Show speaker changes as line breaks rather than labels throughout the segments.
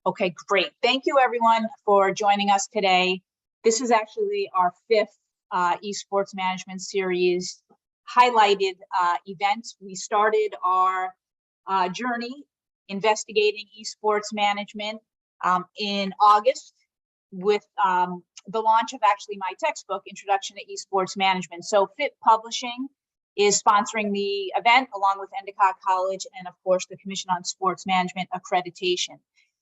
Okay, great. Thank you everyone for joining us today. This is actually our fifth esports management series highlighted event. We started our journey investigating esports management in August with the launch of actually my textbook, Introduction to Esports Management. So FIT Publishing is sponsoring the event along with Endicott College and of course the Commission on Sports Management Accreditation.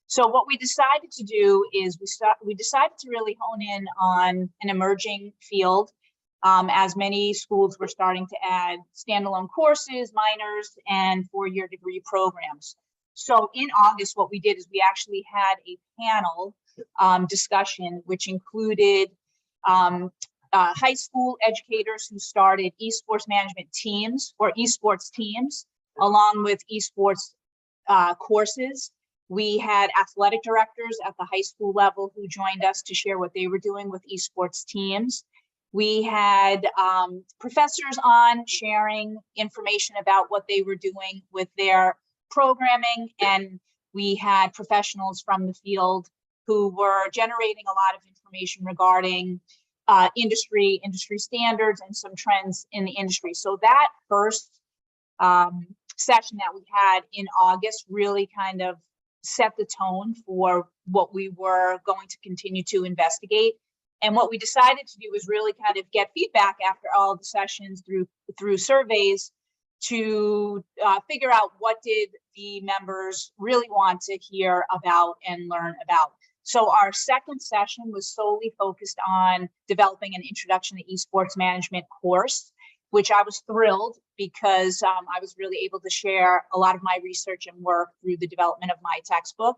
So what we decided to do is we decided to really hone in on an emerging field as many schools were starting to add standalone courses, minors, and four-year degree programs. So in August, what we did is we actually had a panel discussion, which included high school educators who started esports management teams or esports teams, along with esports courses. We had athletic directors at the high school level who joined us to share what they were doing with esports teams. We had professors on sharing information about what they were doing with their programming, and we had professionals from the field who were generating a lot of information regarding industry standards and some trends in the industry. So that first session that we had in August really kind of set the tone for what we were going to continue to investigate. And what we decided to do was really kind of get feedback after all the sessions through surveys to figure out what did the members really want to hear about and learn about. So our second session was solely focused on developing an Introduction to Esports Management course, which I was thrilled because I was really able to share a lot of my research and work through the development of my textbook.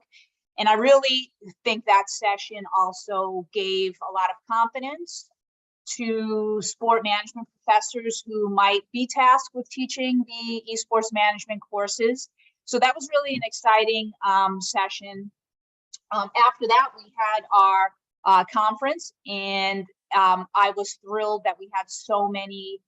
And I really think that session also gave a lot of confidence to sport management professors who might be tasked with teaching the esports management courses. So that was really an exciting session. After that, we had our conference, and I was thrilled that we had so many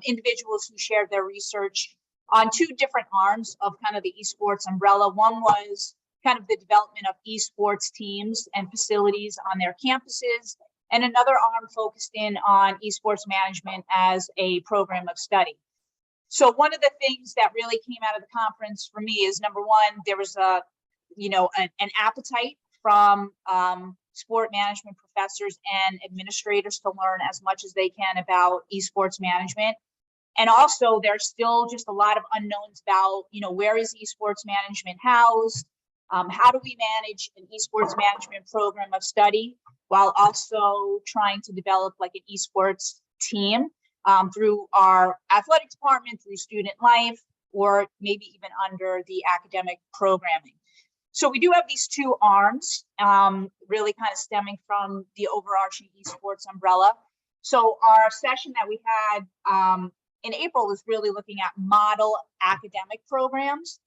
individuals who shared their research on two different arms of kind of the esports umbrella. One was kind of the development of esports teams and facilities on their campuses, and another arm focused in on esports management as a program of study. So one of the things that really came out of the conference for me is, number one, there was an appetite from sport management professors and administrators to learn as much as they can about esports management. And also there's still just a lot of unknowns about, where is esports management housed? How do we manage an esports management program of study while also trying to develop like an esports team through our athletic department, through student life, or maybe even under the academic programming. So we do have these two arms, really kind of stemming from the overarching esports umbrella. So our session that we had in April was really looking at model academic programs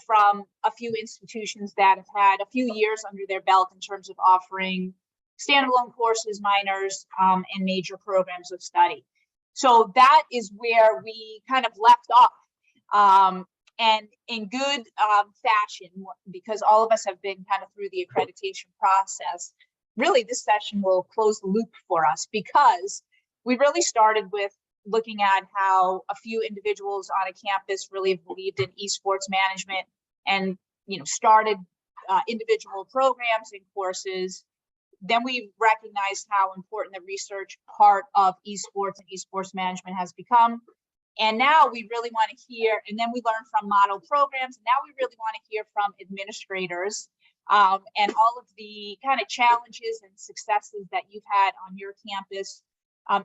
from a few institutions that have had a few years under their belt in terms of offering standalone courses, minors, and major programs of study. So that is where we kind of left off. And in good fashion, because all of us have been kind of through the accreditation process, really this session will close the loop for us, because we really started with looking at how a few individuals on a campus really have believed in esports management and started individual programs and courses. Then we recognized how important the research part of esports and esports management has become. And now we really want to hear, and then we learned from model programs, and now we really want to hear from administrators and all of the kind of challenges and successes that you've had on your campus,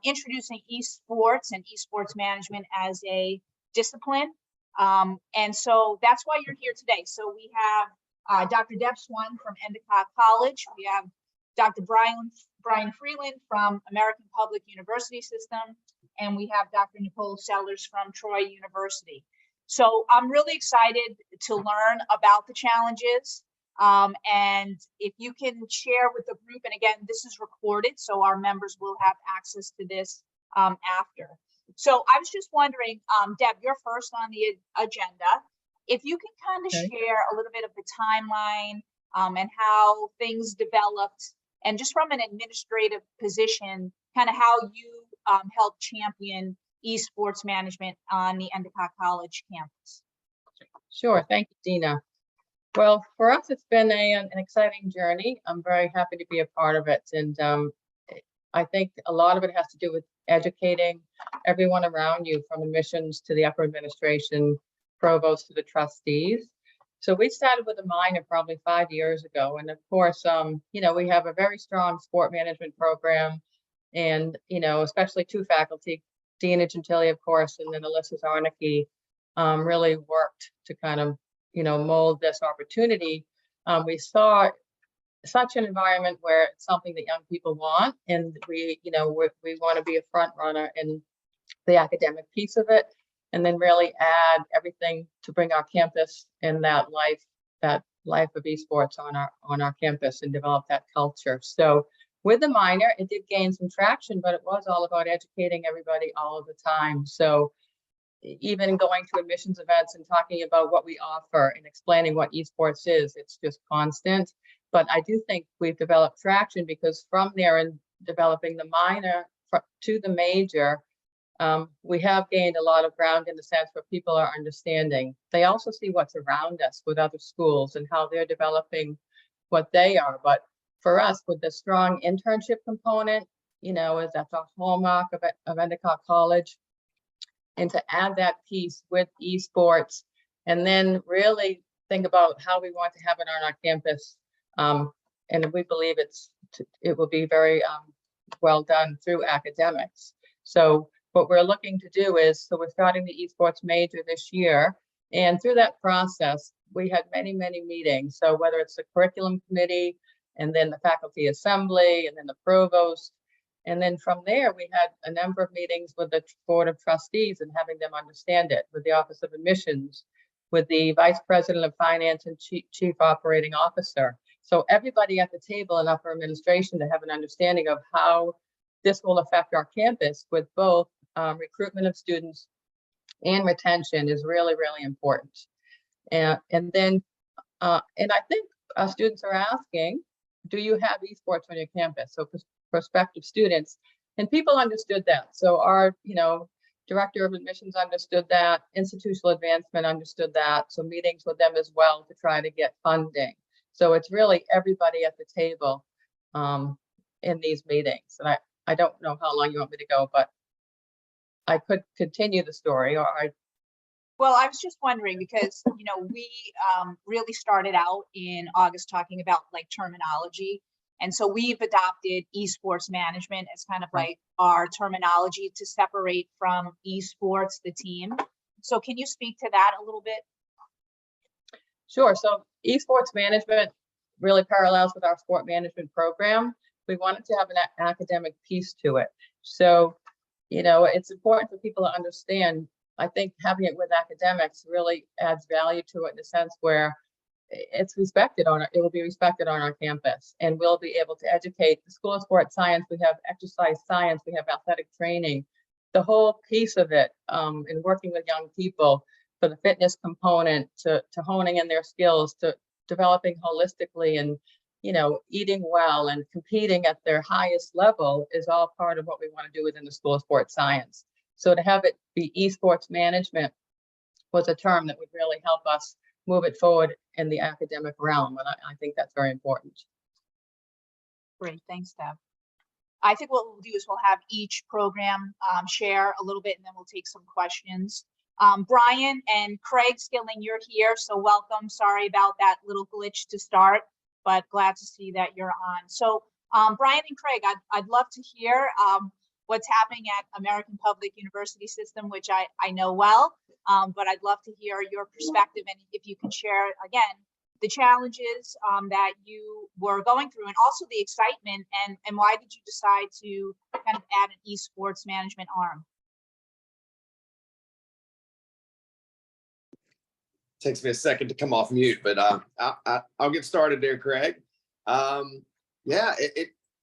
introducing esports and esports management as a discipline. And so that's why you're here today. So we have Dr. Deb Swan from Endicott College. We have Dr. Brian Freeland from American Public University System, and we have Dr. Nicole Sellers from Troy University. So I'm really excited to learn about the challenges. And if you can share with the group, and again, this is recorded, so our members will have access to this after. So I was just wondering, Deb, you're first on the agenda. If you can kind of share a little bit of the timeline and how things developed, and just from an administrative position, kind of how you help champion esports management on the Endicott College campus.
Sure. Thank you, Dina. Well, for us, it's been an exciting journey. I'm very happy to be a part of it. And I think a lot of it has to do with educating everyone around you, from admissions to the upper administration, provost to the trustees. So we started with a minor probably 5 years ago. And of course, you know, we have a very strong sport management program, and, you know, especially two faculty, Dina Gentili, of course, and then Alyssa Zarnicki, really worked to kind of, you know, mold this opportunity. We saw such an environment where it's something that young people want, and we, you know, we want to be a front runner in the academic piece of it, and then really add everything to bring our campus and that life of esports on our campus and develop that culture. So with the minor, it did gain some traction, but it was all about educating everybody all of the time. So even going to admissions events and talking about what we offer and explaining what esports is, it's just constant. But I do think we've developed traction, because from there and developing the minor to the major, we have gained a lot of ground in the sense where people are understanding. They also see what's around us with other schools and how they're developing what they are. But for us, with the strong internship component, you know, is that's a hallmark of Endicott College. And to add that piece with esports, and then really think about how we want to have it on our campus. And we believe it will be very well done through academics. So what we're looking to do is, so we're starting the esports major this year. And through that process, we had many, many meetings. So whether it's the curriculum committee, and then the faculty assembly, and then the provost. And then from there, we had a number of meetings with the board of trustees and having them understand it, with the Office of Admissions, with the vice president of finance and chief operating officer. So everybody at the table in upper administration to have an understanding of how this will affect our campus, with both recruitment of students and retention, is really, really important. And I think our students are asking, do you have esports on your campus? So prospective students, and people understood that. So our, you know, director of admissions understood that, institutional advancement understood that. So meetings with them as well to try to get funding. So it's really everybody at the table in these meetings. And I don't know how long you want me to go, but I could continue the story, or
Well, I was just wondering, because, you know, we really started out in August talking about like terminology. And so we've adopted esports management as kind of like our terminology to separate from esports, the team. So can you speak to that a little bit?
Sure. So esports management really parallels with our sport management program. We wanted to have an academic piece to it. So, you know, it's important for people to understand. I think having it with academics really adds value to it, in a sense where it's respected it will be respected on our campus, and we'll be able to educate the School of Sport Science. We have exercise science, we have athletic training, the whole piece of it, in working with young people, for the fitness component to honing in their skills, to developing holistically, and, you know, eating well and competing at their highest level is all part of what we want to do within the School of Sport Science. So to have it be esports management was a term that would really help us move it forward in the academic realm. And I think that's very important.
Great, thanks, Deb. I think what we'll do is we'll have each program share a little bit, and then we'll take some questions. Brian and Craig Skilling, you're here, so welcome. Sorry about that little glitch to start, but glad to see that you're on. So Brian and Craig, I'd love to hear what's happening at American Public University System, which I know well, but I'd love to hear your perspective, and if you can share, again, the challenges that you were going through, and also the excitement, and why did you decide to kind of add an esports management arm?
Takes me a second to come off mute, but I'll get started there, Craig. Yeah,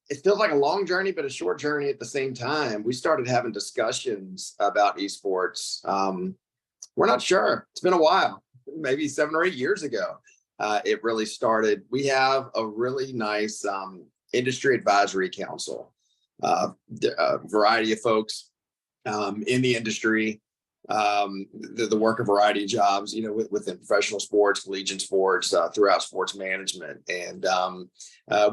it feels like a long journey, but a short journey at the same time. We started having discussions about esports. We're not sure. It's been a while, maybe 7 or 8 years ago. it really started. We have a really nice industry advisory council, a variety of folks in the industry, the work a variety of jobs, within professional sports, collegiate sports, throughout sports management. And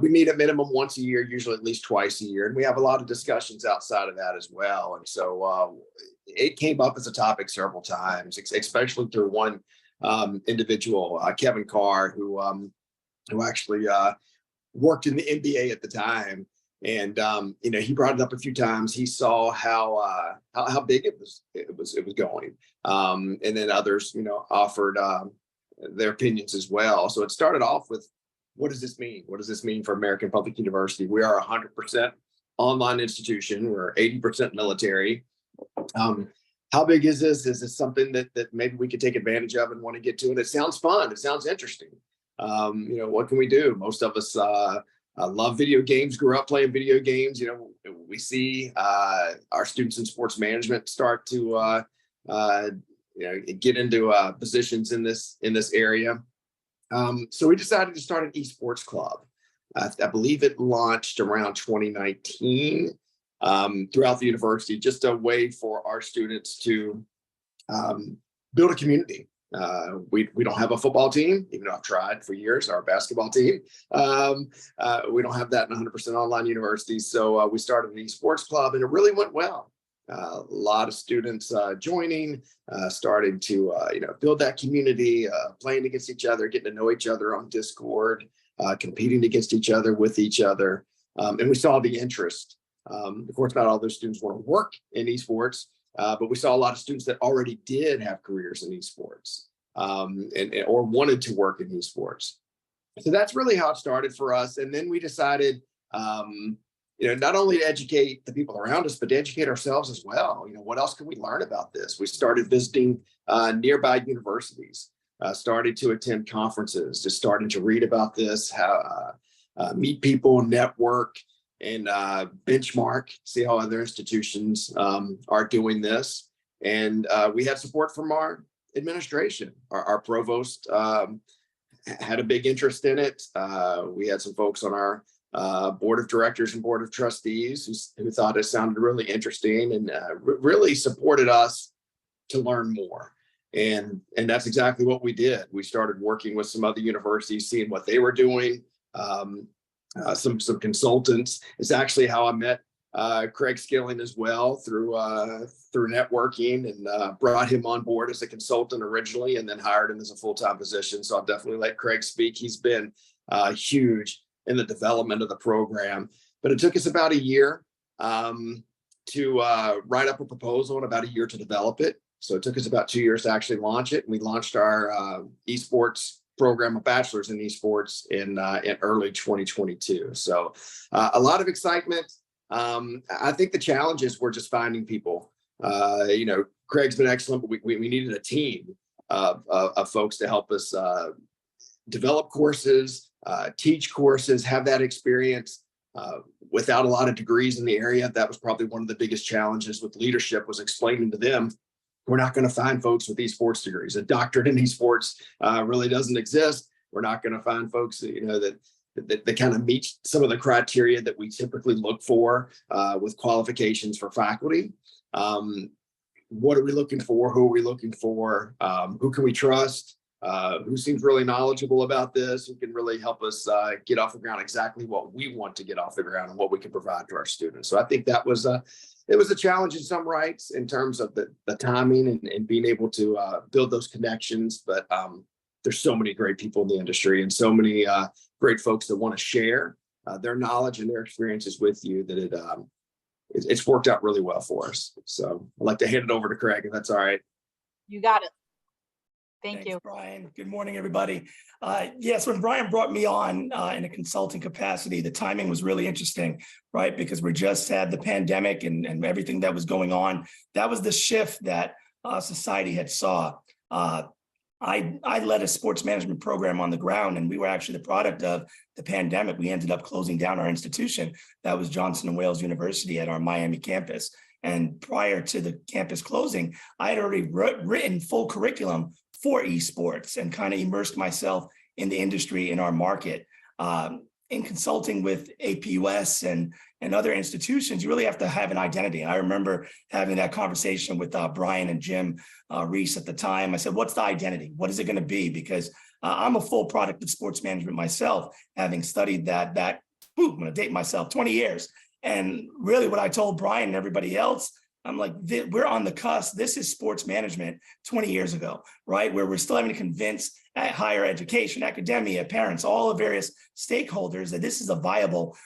we meet at minimum once a year, usually at least twice a year. And we have a lot of discussions outside of that as well. And so it came up as a topic several times, especially through one individual, Kevin Carr, who actually worked in the NBA at the time. And he brought it up a few times. He saw how big it was going, and then others offered their opinions as well. So it started off with, what does this mean? What does this mean for American Public University? We are 100% online institution. We're 80% military. How big is this? Is this something that maybe we could take advantage of and want to get to? And it sounds fun. It sounds interesting. What can we do? Most of us love video games, grew up playing video games. We see our students in sports management start to get into positions in this area. So we decided to start an esports club. I believe it launched around 2019 throughout the university, just a way for our students to build a community. We don't have a football team, even though I've tried for years, our basketball team. We don't have that in 100% online universities. So we started an esports club, and it really went well. A lot of students joining, starting to build that community, playing against each other, getting to know each other on Discord, competing against each other, with each other. And we saw the interest. Of course, not all those students want to work in esports, but we saw a lot of students that already did have careers in esports or wanted to work in esports. So that's really how it started for us. And then we decided, not only to educate the people around us, but to educate ourselves as well. What else can we learn about this? We started visiting nearby universities, started to attend conferences, just starting to read about this, how meet people, network, and benchmark, see how other institutions are doing this. And we had support from our administration. Our provost had a big interest in it. We had some folks on our board of directors and board of trustees who thought it sounded really interesting and really supported us to learn more. And that's exactly what we did. We started working with some other universities, seeing what they were doing. Some consultants. It's actually how I met Craig Skilling as well, through networking, and brought him on board as a consultant originally, and then hired him as a full-time position. So I'll definitely let Craig speak. He's been huge in the development of the program, but it took us about a year to write up a proposal and about a year to develop it. So it took us about 2 years to actually launch it. And we launched our esports program, a bachelor's in esports, in early 2022. So a lot of excitement. I think the challenges were just finding people. Craig's been excellent, but we needed a team of folks to help us develop courses, teach courses, have that experience. Without a lot of degrees in the area, that was probably one of the biggest challenges with leadership, was explaining to them, we're not going to find folks with esports degrees. A doctorate in esports really doesn't exist. We're not going to find folks that kind of meet some of the criteria that we typically look for with qualifications for faculty. What are we looking for? Who are we looking for? Who can we trust? Who seems really knowledgeable about this? Who can really help us get off the ground exactly what we want to get off the ground and what we can provide to our students. So I think that was it was a challenge in some rights in terms of the timing and being able to build those connections. But there's so many great people in the industry and so many great folks that want to share their knowledge and their experiences with you that it's worked out really well for us. So I'd like to hand it over to Craig, if that's all right.
You got it.
Thanks,
you.
Brian. Good morning, everybody. Yes, when Brian brought me on in a consulting capacity, the timing was really interesting, right? Because we just had the pandemic and everything that was going on. That was the shift that society had saw. I led a sports management program on the ground, and we were actually the product of the pandemic. We ended up closing down our institution. That was Johnson & Wales University at our Miami campus. And prior to the campus closing, I had already written full curriculum for esports and kind of immersed myself in the industry, in our market. In consulting with APUS and other institutions, you really have to have an identity. And I remember having that conversation with Brian and Jim Reese at the time. I said, what's the identity? What is it going to be? Because I'm a full product of sports management myself, having studied that, I'm going to date myself, 20 years. And really what I told Brian and everybody else, I'm like, we're on the cusp. This is sports management 20 years ago, right? Where we're still having to convince higher education, academia, parents, all the various stakeholders that this is a viable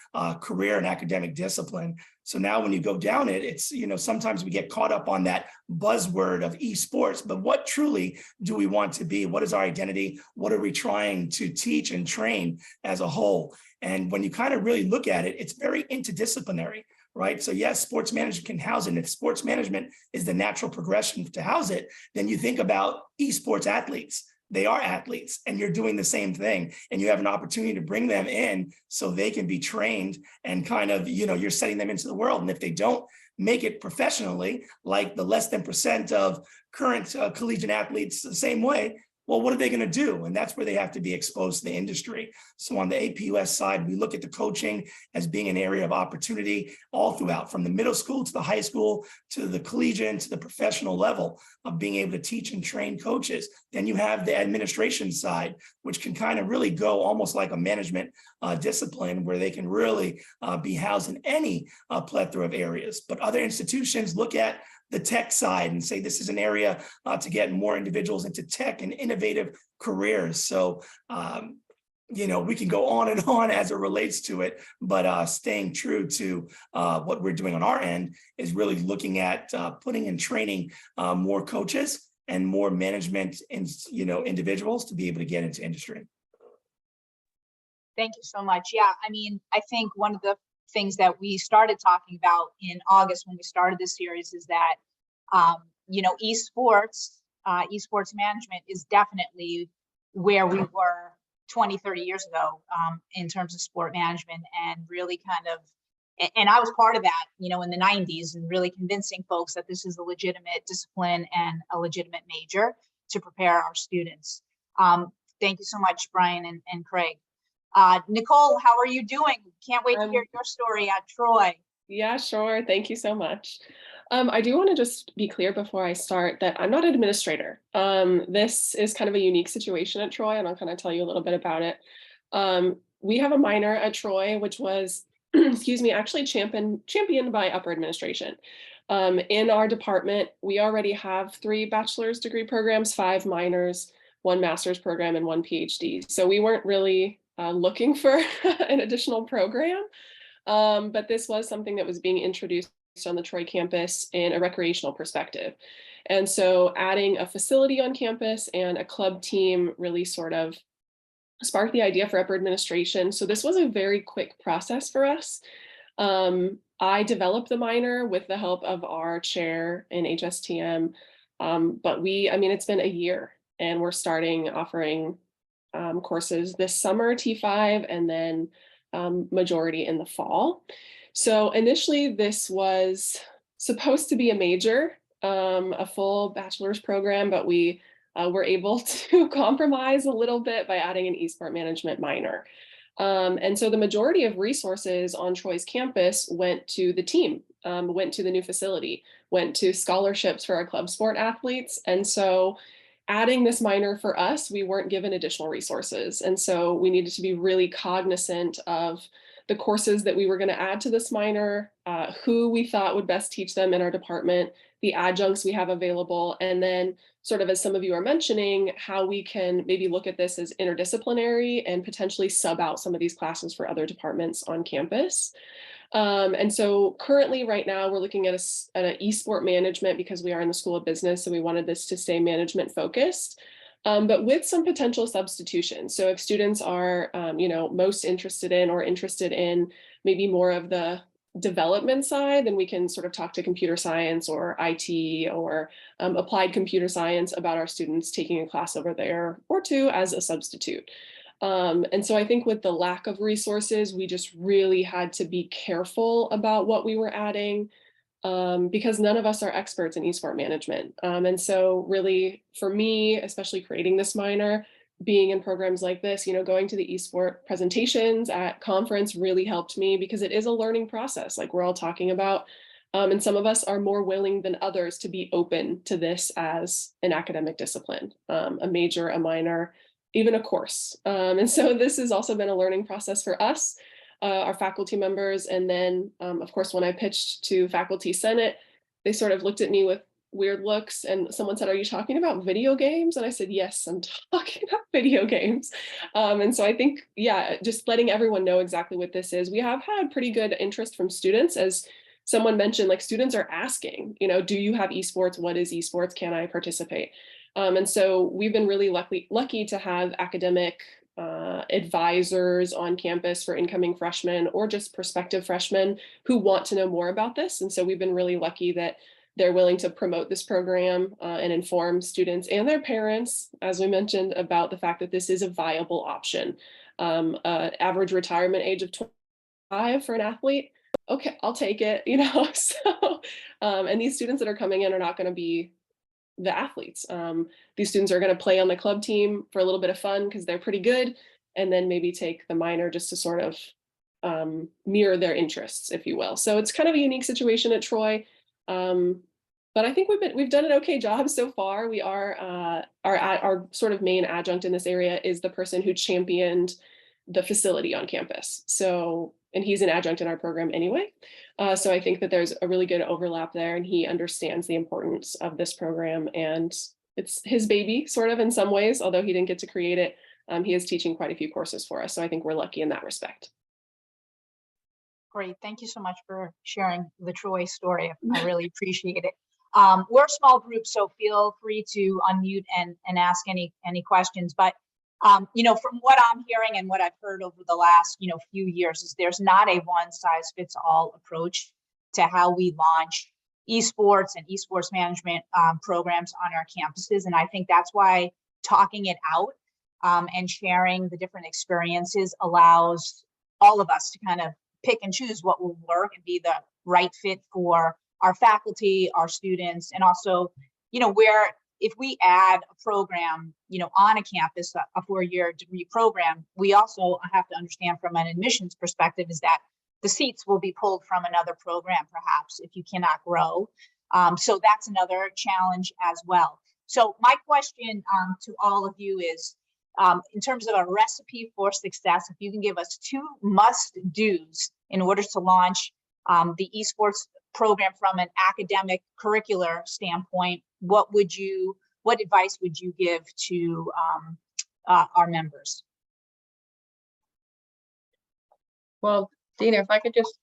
career and academic discipline. So now when you go down it, it's, sometimes we get caught up on that buzzword of esports, but what truly do we want to be? What is our identity? What are we trying to teach and train as a whole? And when you kind of really look at it, it's very interdisciplinary. Right. So yes, sports management can house it. And if sports management is the natural progression to house it, then you think about esports athletes. They are athletes and you're doing the same thing. And you have an opportunity to bring them in so they can be trained and kind of, you're setting them into the world. And if they don't make it professionally, like the less than % of current collegiate athletes the same way, well, what are they going to do? And that's where they have to be exposed to the industry. So on the APUS side, we look at the coaching as being an area of opportunity all throughout, from the middle school to the high school, to the collegiate, to the professional level of being able to teach and train coaches. Then you have the administration side, which can kind of really go almost like a management discipline where they can really be housed in any plethora of areas. But other institutions look at the tech side and say this is an area to get more individuals into tech and innovative careers. So, we can go on and on as it relates to it, but staying true to what we're doing on our end is really looking at putting and training more coaches and more management individuals to be able to get into industry.
Thank you so much. Yeah, I think one of the things that we started talking about in August when we started this series is that, esports management is definitely where we were 20, 30 years ago in terms of sport management, and really and I was part of that, in the 90s, and really convincing folks that this is a legitimate discipline and a legitimate major to prepare our students. Thank you so much, Brian and Craig. Nicole, how are you doing? Can't wait to hear your story at Troy.
Yeah, sure. Thank you so much. I do want to just be clear before I start that I'm not an administrator. This is kind of a unique situation at Troy, and I'll kind of tell you a little bit about it. We have a minor at Troy, which was, actually championed by upper administration. In our department, we already have 3 bachelor's degree programs, 5 minors, 1 master's program, and 1 PhD. So we weren't really looking for an additional program, but this was something that was being introduced on the Troy campus in a recreational perspective. And so adding a facility on campus and a club team really sort of sparked the idea for upper administration. So this was a very quick process for us. I developed the minor with the help of our chair in HSTM, but it's been a year and we're offering courses this summer, T5, and then majority in the fall. So initially this was supposed to be a major, a full bachelor's program, but we were able to compromise a little bit by adding an eSport management minor. And so the majority of resources on Troy's campus went to the team, went to the new facility, went to scholarships for our club sport athletes. And so adding this minor for us, we weren't given additional resources. And so we needed to be really cognizant of the courses that we were going to add to this minor, who we thought would best teach them in our department, the adjuncts we have available, and then sort of, as some of you are mentioning, how we can maybe look at this as interdisciplinary and potentially sub out some of these classes for other departments on campus. And so currently right now we're looking at an eSport management because we are in the School of Business. So we wanted this to stay management focused, but with some potential substitutions. So if students are, most interested in maybe more of the development side, then we can sort of talk to computer science or IT or applied computer science about our students taking a class over there or 2 as a substitute. And so I think with the lack of resources, we just really had to be careful about what we were adding because none of us are experts in eSport management. And so really for me, especially creating this minor, being in programs like this, going to the eSport presentations at conference really helped me because it is a learning process, like we're all talking about. And some of us are more willing than others to be open to this as an academic discipline, a major, a minor, even a course. And so this has also been a learning process for us, our faculty members. And then, of course, when I pitched to Faculty Senate, they sort of looked at me with weird looks, and someone said, "Are you talking about video games?" And I said, "Yes, I'm talking about video games." And so I think, yeah, just letting everyone know exactly what this is. We have had pretty good interest from students. As someone mentioned, like, students are asking, do you have esports? What is esports? Can I participate? And so we've been really lucky to have academic advisors on campus for incoming freshmen or just prospective freshmen who want to know more about this. And so we've been really lucky that they're willing to promote this program and inform students and their parents, as we mentioned, about the fact that this is a viable option. Average retirement age of 25 for an athlete. Okay, I'll take it, So, and these students that are coming in are not going to be the athletes. These students are going to play on the club team for a little bit of fun because they're pretty good, and then maybe take the minor just to sort of mirror their interests, if you will. So it's kind of a unique situation at Troy. But I think we've done an okay job so far. We are our sort of main adjunct in this area is the person who championed the facility on campus. So, and he's an adjunct in our program anyway. So I think that there's a really good overlap there, and he understands the importance of this program, and it's his baby sort of in some ways, although he didn't get to create it. He is teaching quite a few courses for us. So I think we're lucky in that respect.
Great. Thank you so much for sharing the Troy story. I really appreciate it. We're a small group, so feel free to unmute and ask any questions. But, from what I'm hearing and what I've heard over the last, few years is there's not a one size fits all approach to how we launch esports and esports management programs on our campuses. And I think that's why talking it out and sharing the different experiences allows all of us to kind of pick and choose what will work and be the right fit for our faculty, our students, and also, where if we add a program, on a campus, a 4-year degree program, we also have to understand from an admissions perspective is that the seats will be pulled from another program, perhaps, if you cannot grow. So that's another challenge as well. So my question to all of you is, in terms of a recipe for success, if you can give us 2 must-dos in order to launch the esports program from an academic curricular standpoint, what advice would you give to our members?
Well, Dina, if I could just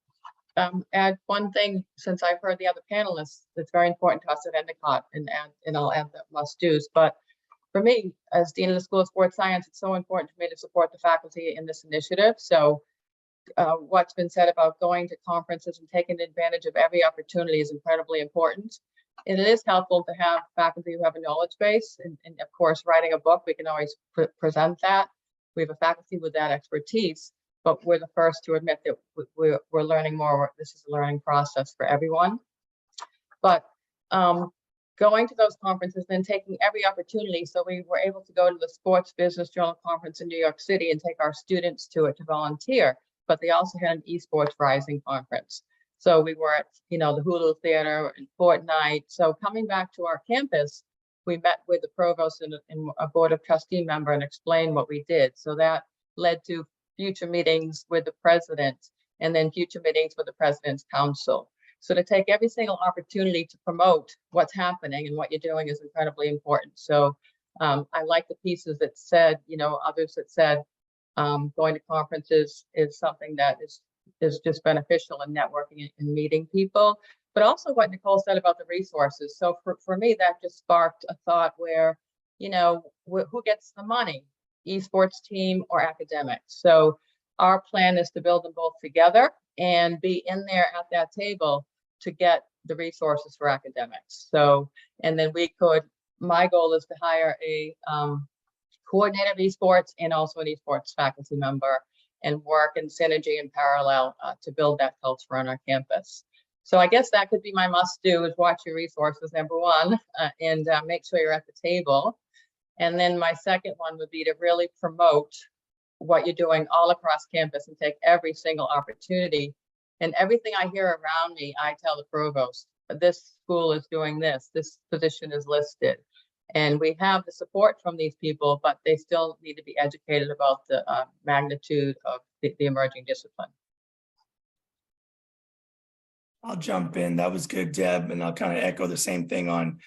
add one thing, since I've heard the other panelists, that's very important to us at Endicott, and I'll add the must-dos. But for me, as Dean of the School of Sports Science, it's so important to me to support the faculty in this initiative. So what's been said about going to conferences and taking advantage of every opportunity is incredibly important. And it is helpful to have faculty who have a knowledge base. And of course, writing a book, we can always present that. We have a faculty with that expertise, but we're the first to admit that we're learning more. This is a learning process for everyone. But going to those conferences, then taking every opportunity. So we were able to go to the Sports Business Journal Conference in New York City and take our students to it to volunteer. But they also had an Esports Rising conference. So we were at, the Hulu Theater and Fortnite. So coming back to our campus, we met with the provost and a board of trustee member and explained what we did. So that led to future meetings with the president and then future meetings with the president's council. So to take every single opportunity to promote what's happening and what you're doing is incredibly important. So I like the pieces that said, others that said, going to conferences is something that is just beneficial in networking and meeting people, but also what Nicole said about the resources. So for me, that just sparked a thought where, who gets the money, esports team or academics? So our plan is to build them both together and be in there at that table to get the resources for academics. So, and then my goal is to hire a coordinator of esports and also an esports faculty member and work in synergy in parallel to build that culture on our campus. So I guess that could be my must do is watch your resources, number one, and make sure you're at the table. And then my second one would be to really promote what you're doing all across campus and take every single opportunity. And everything I hear around me, I tell the provost, this school is doing this position is listed. And we have the support from these people, but they still need to be educated about the magnitude of the emerging discipline.
I'll jump in. That was good, Deb, and I'll kind of echo the same thing on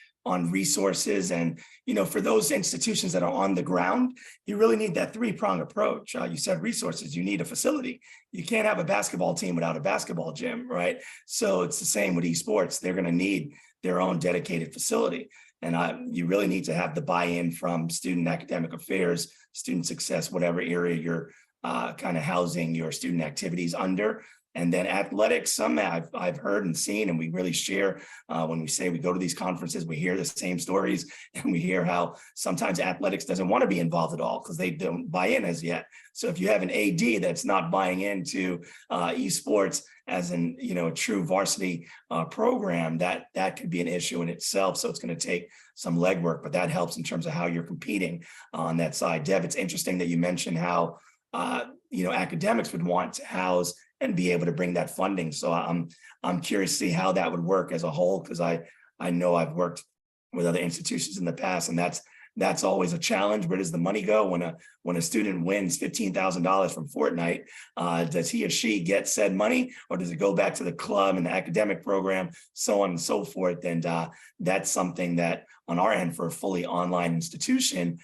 resources. And, you know, for those institutions that are on the ground, you really need that three-prong approach. You said resources, you need a facility. You can't have a basketball team without a basketball gym, right? So it's the same with esports. They're going to need their own dedicated facility. And you really need to have the buy-in from student academic affairs, student success, whatever area you're kind of housing your student activities under. And then athletics, some I've heard and seen, and we really share when we say we go to these conferences, we hear the same stories, and we hear how sometimes athletics doesn't want to be involved at all because they don't buy in as yet. So if you have an AD that's not buying into esports as an, you know, a true varsity program, that could be an issue in itself. So it's going to take some legwork, but that helps in terms of how you're competing on that side. Deb, it's interesting that you mentioned how you know, academics would want to house and be able to bring that funding. So I'm curious to see how that would work as a whole, because I know I've worked with other institutions in the past, and that's always a challenge. Where does the money go when a student wins $15,000 from Fortnite? Does he or she get said money, or does it go back to the club and the academic program, so on and so forth? And that's something that on our end, for a fully online institution,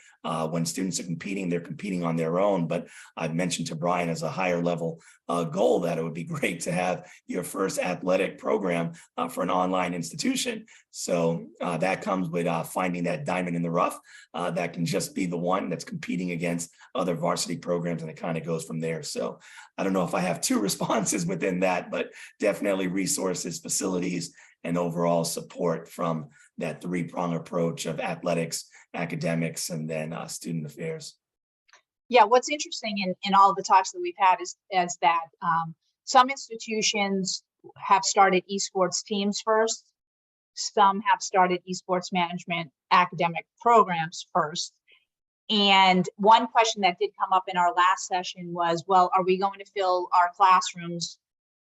when students are competing, they're competing on their own. But I've mentioned to Brian as a higher level goal that it would be great to have your first athletic program for an online institution. So that comes with finding that diamond in the rough that can just be the one that's competing against other varsity programs, and it kind of goes from there. So I don't know if I have two responses within that, but definitely resources, facilities, and overall support from that three-prong approach of athletics, academics, and then student affairs.
Yeah, what's interesting in all the talks that we've had is that some institutions have started esports teams first. Some have started esports management academic programs first. And one question that did come up in our last session was, well, are we going to fill our classrooms,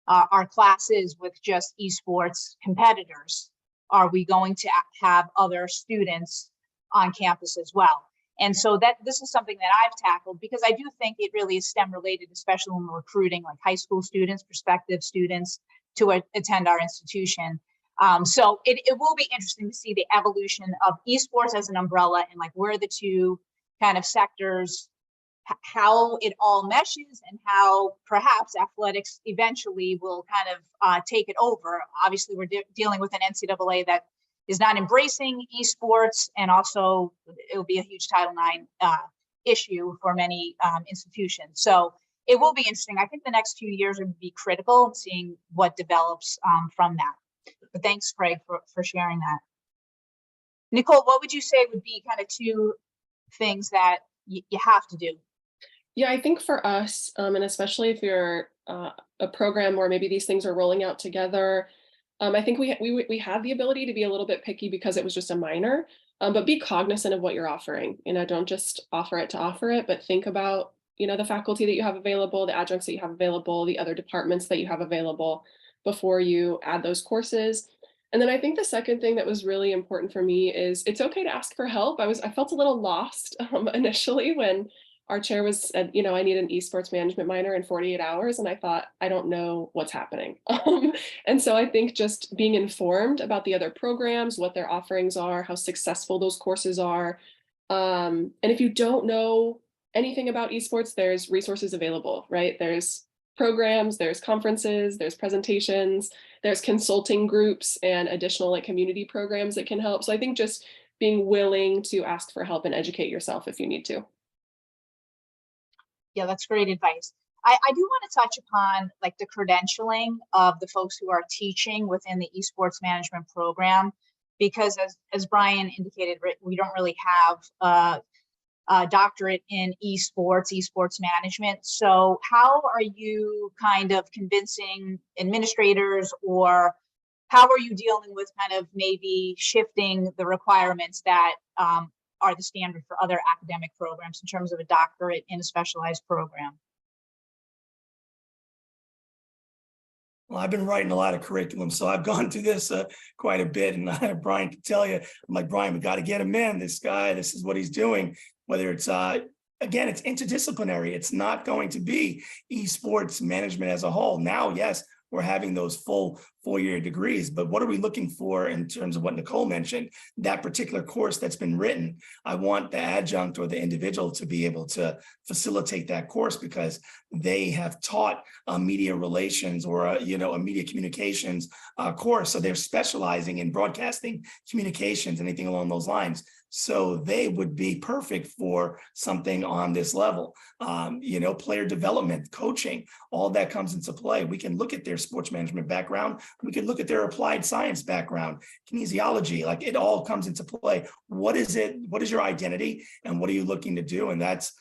our classes with just esports competitors? Are we going to have other students on campus as well? And so this is something that I've tackled, because I do think it really is STEM related, especially when we're recruiting like high school students, prospective students to attend our institution. So it will be interesting to see the evolution of esports as an umbrella, and like where the two kind of sectors, how it all meshes, and how perhaps athletics eventually will kind of take it over. Obviously, we're dealing with an NCAA that is not embracing esports, and also it will be a huge Title IX issue for many institutions. So it will be interesting. I think the next few years would be critical in seeing what develops from that. But thanks, Craig, for sharing that. Nicole, what would you say would be kind of two things that you have to do?
Yeah, I think for us, and especially if you're a program where maybe these things are rolling out together, I think we had the ability to be a little bit picky because it was just a minor, but be cognizant of what you're offering. You know, don't just offer it to offer it, but think about, you know, the faculty that you have available, the adjuncts that you have available, the other departments that you have available before you add those courses. And then I think the second thing that was really important for me is it's okay to ask for help. I felt a little lost initially when our chair was said, you know, I need an esports management minor in 48 hours. And I thought, I don't know what's happening. And so I think just being informed about the other programs, what their offerings are, how successful those courses are. And if you don't know anything about esports, there's resources available, right? There's programs, there's conferences, there's presentations, there's consulting groups and additional like community programs that can help. So I think just being willing to ask for help and educate yourself if you need to.
Yeah, that's great advice. I do want to touch upon like the credentialing of the folks who are teaching within the esports management program, because as Brian indicated, we don't really have a doctorate in esports management. So how are you kind of convincing administrators, or how are you dealing with kind of maybe shifting the requirements that are the standard for other academic programs in terms of a doctorate in a specialized program?
Well, I've been writing a lot of curriculum, so I've gone through this quite a bit. And Brian can tell you, I'm like, Brian, we got to get him in. This guy, this is what he's doing. Whether it's, again, it's interdisciplinary. It's not going to be esports management as a whole. Now, yes, we're having those full 4-year degrees, but what are we looking for in terms of what Nicole mentioned, that particular course that's been written? I want the adjunct or the individual to be able to facilitate that course because they have taught media relations or a media communications course. So they're specializing in broadcasting communications, anything along those lines. So they would be perfect for something on this level. Player development, coaching, all that comes into play. We can look at their sports management background. We can look at their applied science background, kinesiology, like it all comes into play. What is it? What is your identity? And what are you looking to do? And that's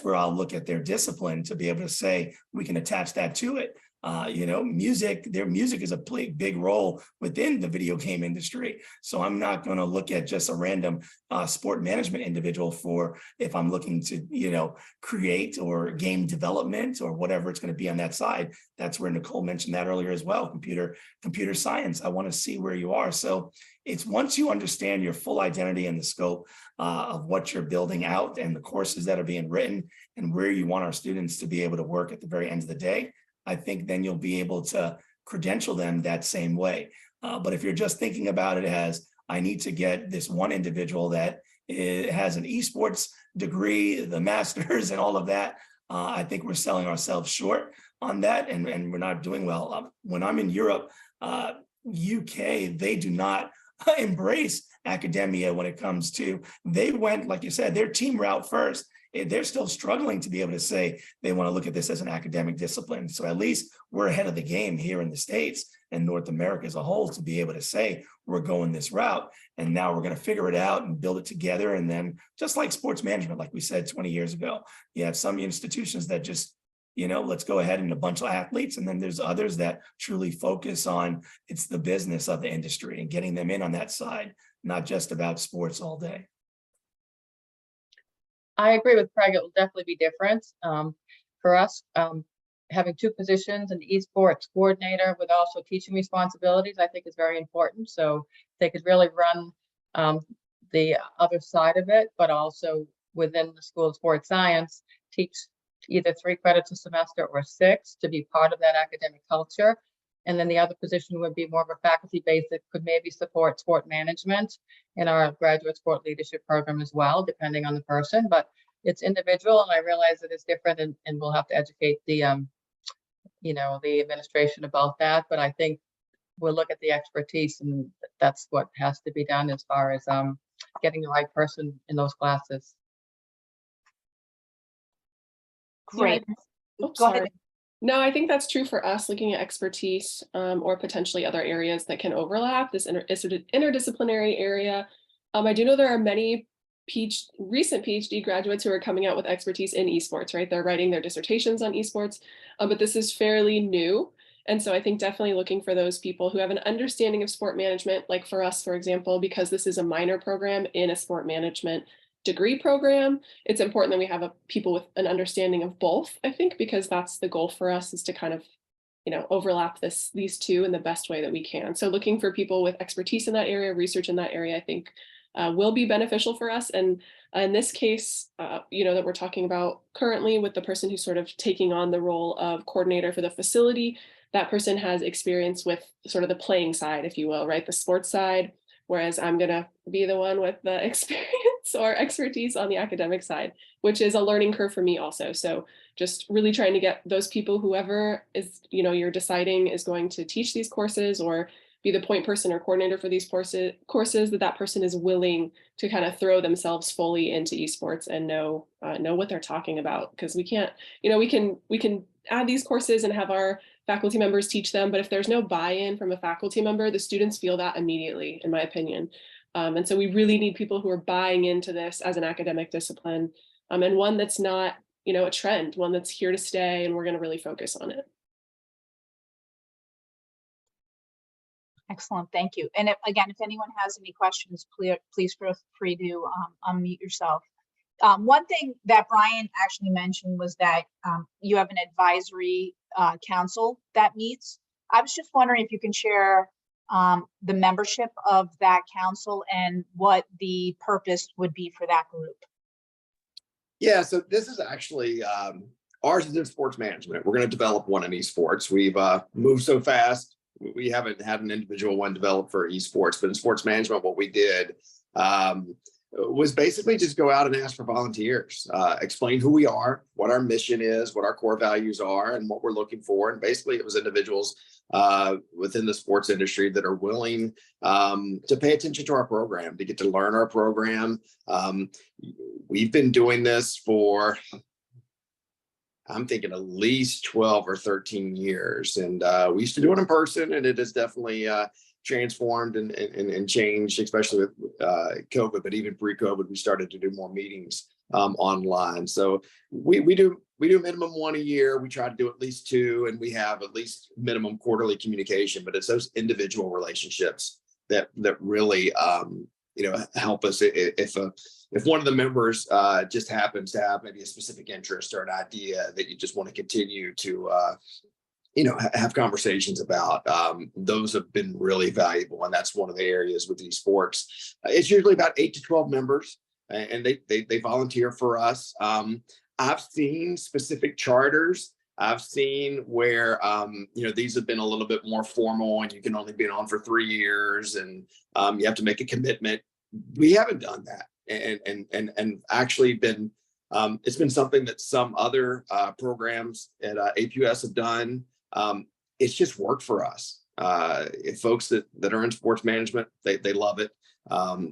where I'll look at their discipline to be able to say, we can attach that to it. Their music is a big role within the video game industry. So I'm not going to look at just a random sport management individual for if I'm looking to, create or game development or whatever it's going to be on that side. That's where Nicole mentioned that earlier as well. Computer science. I want to see where you are. So it's once you understand your full identity and the scope of what you're building out and the courses that are being written and where you want our students to be able to work at the very end of the day, I think then you'll be able to credential them that same way. But if you're just thinking about it as, I need to get this one individual that has an esports degree, the masters and all of that, I think we're selling ourselves short on that and we're not doing well. When I'm in Europe, UK, they do not embrace academia when it comes to, they went, like you said, their team route first. They're still struggling to be able to say they want to look at this as an academic discipline. So at least we're ahead of the game here in the States and North America as a whole to be able to say we're going this route. And now we're going to figure it out and build it together. And then just like sports management, like we said 20 years ago, you have some institutions that just, let's go ahead and a bunch of athletes. And then there's others that truly focus on it's the business of the industry and getting them in on that side, not just about sports all day.
I agree with Craig. It will definitely be different. For us, having 2 positions, an esports coordinator with also teaching responsibilities, I think is very important. So they could really run the other side of it, but also within the School of Sports Science, teach either 3 credits a semester or 6 to be part of that academic culture. And then the other position would be more of a faculty base that could maybe support sport management in our graduate sport leadership program as well, depending on the person. But it's individual, and I realize that it's different, and we'll have to educate the the administration about that. But I think we'll look at the expertise, and that's what has to be done as far as getting the right person in those classes.
Great.
Oh,
Go
sorry.
ahead.
No, I think that's true for us, looking at expertise or potentially other areas that can overlap this interdisciplinary area. I do know there are many recent PhD graduates who are coming out with expertise in esports, right? They're writing their dissertations on esports, but this is fairly new. And so I think definitely looking for those people who have an understanding of sport management, like for us, for example, because this is a minor program in a sport management degree program, it's important that we have people with an understanding of both, I think, because that's the goal for us, is to kind of, overlap these 2 in the best way that we can. So looking for people with expertise in that area, research in that area, I think will be beneficial for us. And in this case, that we're talking about currently with the person who's sort of taking on the role of coordinator for the facility, that person has experience with sort of the playing side, if you will, right? The sports side, whereas I'm going to be the one with the experience or expertise on the academic side, which is a learning curve for me also. So just really trying to get those people, whoever is, you're deciding is going to teach these courses or be the point person or coordinator for these courses, that person is willing to kind of throw themselves fully into esports and know what they're talking about. Because we can't, we can add these courses and have our faculty members teach them, but if there's no buy-in from a faculty member, the students feel that immediately, in my opinion. And so we really need people who are buying into this as an academic discipline, and one that's not, a trend, one that's here to stay, and we're going to really focus on it.
Excellent, thank you. And again, if anyone has any questions, please feel free to unmute yourself. One thing that Brian actually mentioned was that you have an advisory council that meets. I was just wondering if you can share the membership of that council and what the purpose would be for that group.
Yeah, so this is actually ours is in sports management. We're going to develop one in esports. We've moved so fast. We haven't had an individual one developed for esports, but in sports management, what we did was basically just go out and ask for volunteers, explain who we are, what our mission is, what our core values are, and what we're looking for. And basically it was individuals within the sports industry that are willing to pay attention to our program, to get to learn our program. We've been doing this for, I'm thinking at least 12 or 13 years. And we used to do it in person, and it has definitely transformed and changed, especially with COVID, but even pre-COVID, we started to do more meetings online. So we do minimum one a year. We try to do at least two, and we have at least minimum quarterly communication, but it's those individual relationships that really help us. If one of the members just happens to have maybe a specific interest or an idea that you just want to continue to have conversations about, those have been really valuable. And that's one of the areas with esports. It's usually about 8 to 12 members, and they volunteer for us. I've seen specific charters. I've seen where, these have been a little bit more formal, and you can only be on for 3 years, and you have to make a commitment. We haven't done that, and actually been, it's been something that some other programs at APUS have done. It's just worked for us. If folks that are in sports management, they love it.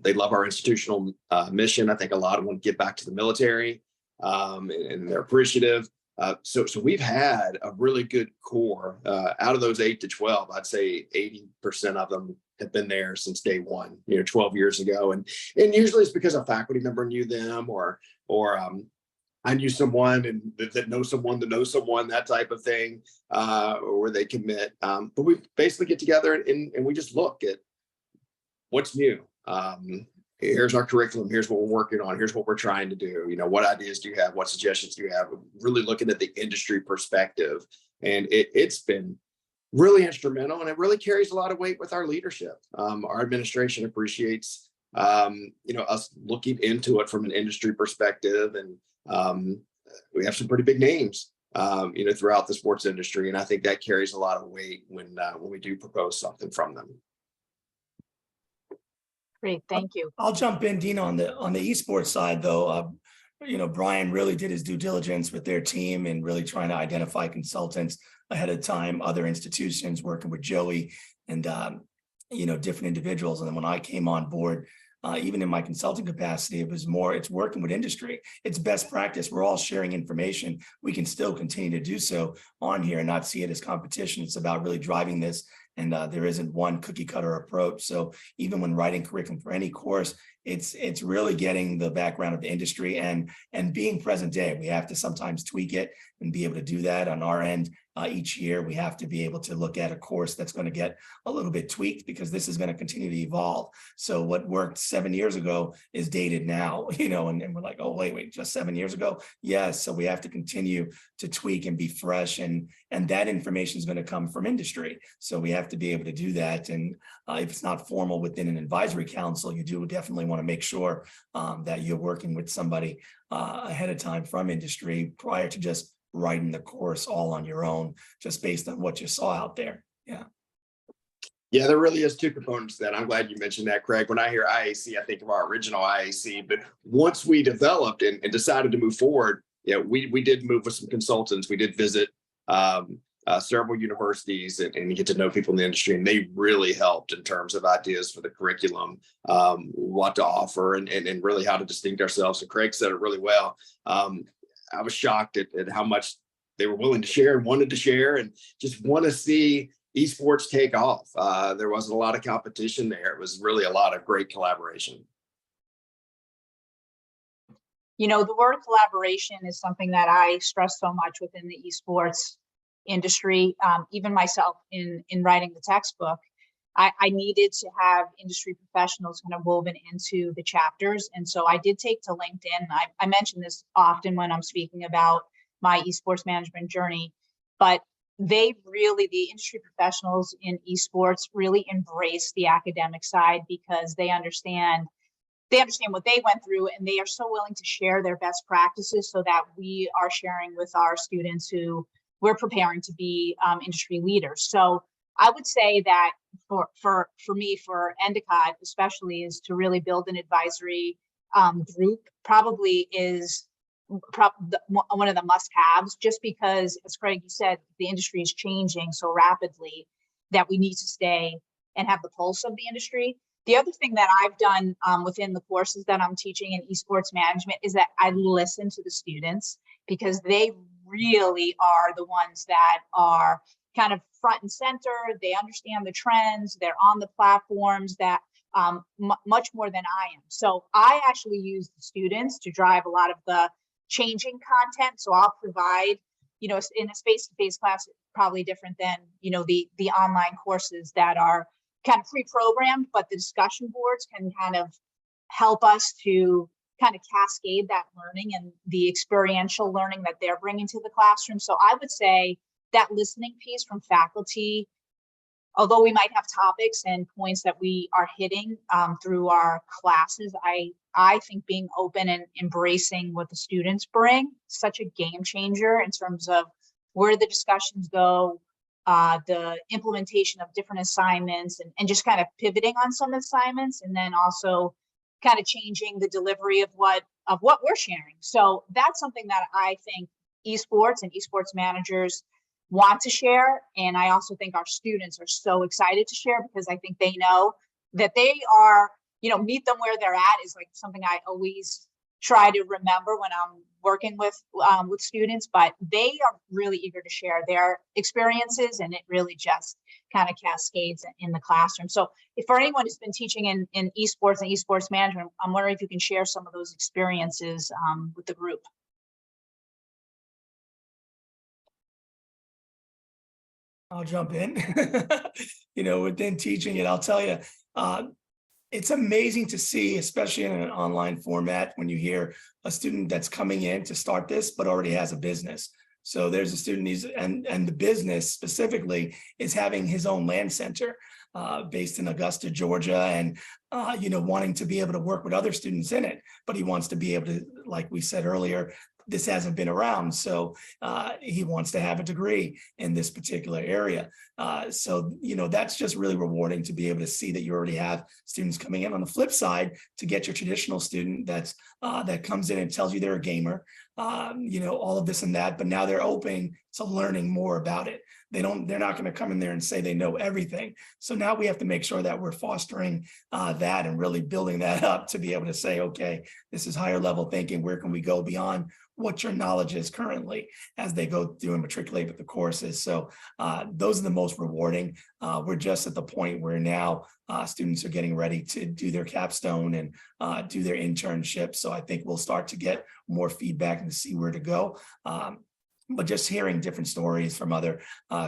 They love our institutional mission. I think a lot of them get back to the military, and they're appreciative. So we've had a really good core. Out of those 8 to 12, I'd say 80% of them have been there since day one, 12 years ago. And usually it's because a faculty member knew them, or I knew someone and that knows someone that knows someone, that type of thing, or where they commit. But we basically get together and we just look at what's new. Here's our curriculum. Here's what we're working on. Here's what we're trying to do. What ideas do you have? What suggestions do you have? Really looking at the industry perspective. And it's been really instrumental, and it really carries a lot of weight with our leadership. Our administration appreciates, us looking into it from an industry perspective. And we have some pretty big names, throughout the sports industry. And I think that carries a lot of weight when we do propose something from them.
Great, thank you.
I'll jump in, Dina, on the esports side, though. Brian really did his due diligence with their team and really trying to identify consultants ahead of time, other institutions, working with Joey and, different individuals. And then when I came on board, even in my consulting capacity, it's working with industry. It's best practice. We're all sharing information. We can still continue to do so on here and not see it as competition. It's about really driving this. And there isn't one cookie cutter approach. So even when writing curriculum for any course, it's really getting the background of the industry and being present day. We have to sometimes tweak it and be able to do that on our end. Each year, we have to be able to look at a course that's going to get a little bit tweaked, because this is going to continue to evolve. So what worked 7 years ago is dated now, and we're like, oh, wait, just 7 years ago? Yes. So we have to continue to tweak and be fresh, and that information is going to come from industry. So we have to be able to do that. And if it's not formal within an advisory council, you do definitely want to make sure that you're working with somebody ahead of time from industry prior to just writing the course all on your own, just based on what you saw out there.
Yeah, there really is two components to that. I'm glad you mentioned that, Craig. When I hear IAC, I think of our original IAC, but once we developed and decided to move forward, we did move with some consultants. We did visit several universities and get to know people in the industry, and they really helped in terms of ideas for the curriculum, what to offer, and really how to distinguish ourselves. And Craig said it really well. I was shocked at how much they were willing to share and wanted to share, and just want to see esports take off. There wasn't a lot of competition there. It was really a lot of great collaboration.
The word collaboration is something that I stress so much within the esports industry. Even myself in writing the textbook, I needed to have industry professionals kind of woven into the chapters. And so I did take to LinkedIn. I mention this often when I'm speaking about my esports management journey, but the industry professionals in esports really embrace the academic side because they understand what they went through, and they are so willing to share their best practices so that we are sharing with our students who we're preparing to be industry leaders. So I would say that for me, for Endicott especially, is to really build an advisory group. Probably is one of the must-haves, just because, as Craig, you said, the industry is changing so rapidly that we need to stay and have the pulse of the industry. The other thing that I've done within the courses that I'm teaching in esports management is that I listen to the students, because they really are the ones that are kind of front and center. They understand the trends. They're on the platforms that much more than I am. So I actually use the students to drive a lot of the changing content. So I'll provide, in a face-to-face class, probably different than, the online courses that are kind of pre-programmed, but the discussion boards can kind of help us to kind of cascade that learning and the experiential learning that they're bringing to the classroom. So I would say that listening piece from faculty, although we might have topics and points that we are hitting through our classes, I think being open and embracing what the students bring, such a game changer in terms of where the discussions go, the implementation of different assignments, and just kind of pivoting on some assignments, and then also kind of changing the delivery of what we're sharing. So that's something that I think esports and esports managers want to share. And I also think our students are so excited to share, because I think they know that they are, meet them where they're at is like something I always try to remember when I'm working with students, but they are really eager to share their experiences, and it really just kind of cascades in the classroom. So if for anyone who's been teaching in esports and esports management, I'm wondering if you can share some of those experiences with the group.
I'll jump in. Within teaching it, I'll tell you, it's amazing to see, especially in an online format, when you hear a student that's coming in to start this, but already has a business. So there's a student, and the business specifically is having his own land center based in Augusta, Georgia, and wanting to be able to work with other students in it. But he wants to be able to, like we said earlier, this hasn't been around. So he wants to have a degree in this particular area. So that's just really rewarding to be able to see that you already have students coming in. On the flip side, to get your traditional student that comes in and tells you they're a gamer, all of this and that, but now they're open to learning more about it. They're not going to come in there and say they know everything. So now we have to make sure that we're fostering that and really building that up to be able to say, okay, this is higher level thinking. Where can we go beyond what your knowledge is currently as they go through and matriculate with the courses? So those are the most rewarding. We're just at the point where now students are getting ready to do their capstone and do their internship. So I think we'll start to get more feedback and to see where to go. But just hearing different stories from other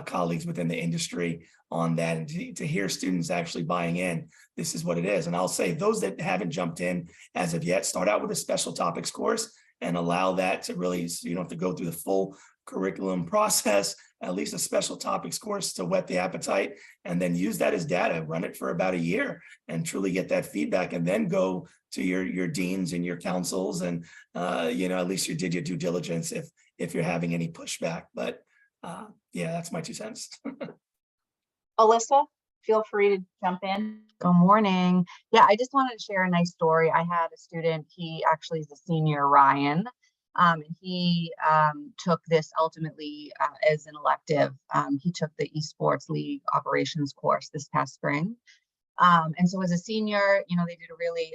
colleagues within the industry on that, and to hear students actually buying in, this is what it is. And I'll say those that haven't jumped in as of yet, start out with a special topics course and allow that to really, so you don't have to go through the full curriculum process, at least a special topics course to whet the appetite, and then use that as data, run it for about a year and truly get that feedback, and then go to your deans and your councils, and at least you did your due diligence if you're having any pushback. But yeah, that's my 2 cents.
Alyssa, feel free to jump in.
Good morning. Yeah, I just wanted to share a nice story. I had a student, he actually is a senior, Ryan. He took this ultimately as an elective. He took the Esports League operations course this past spring. And so as a senior, they did a really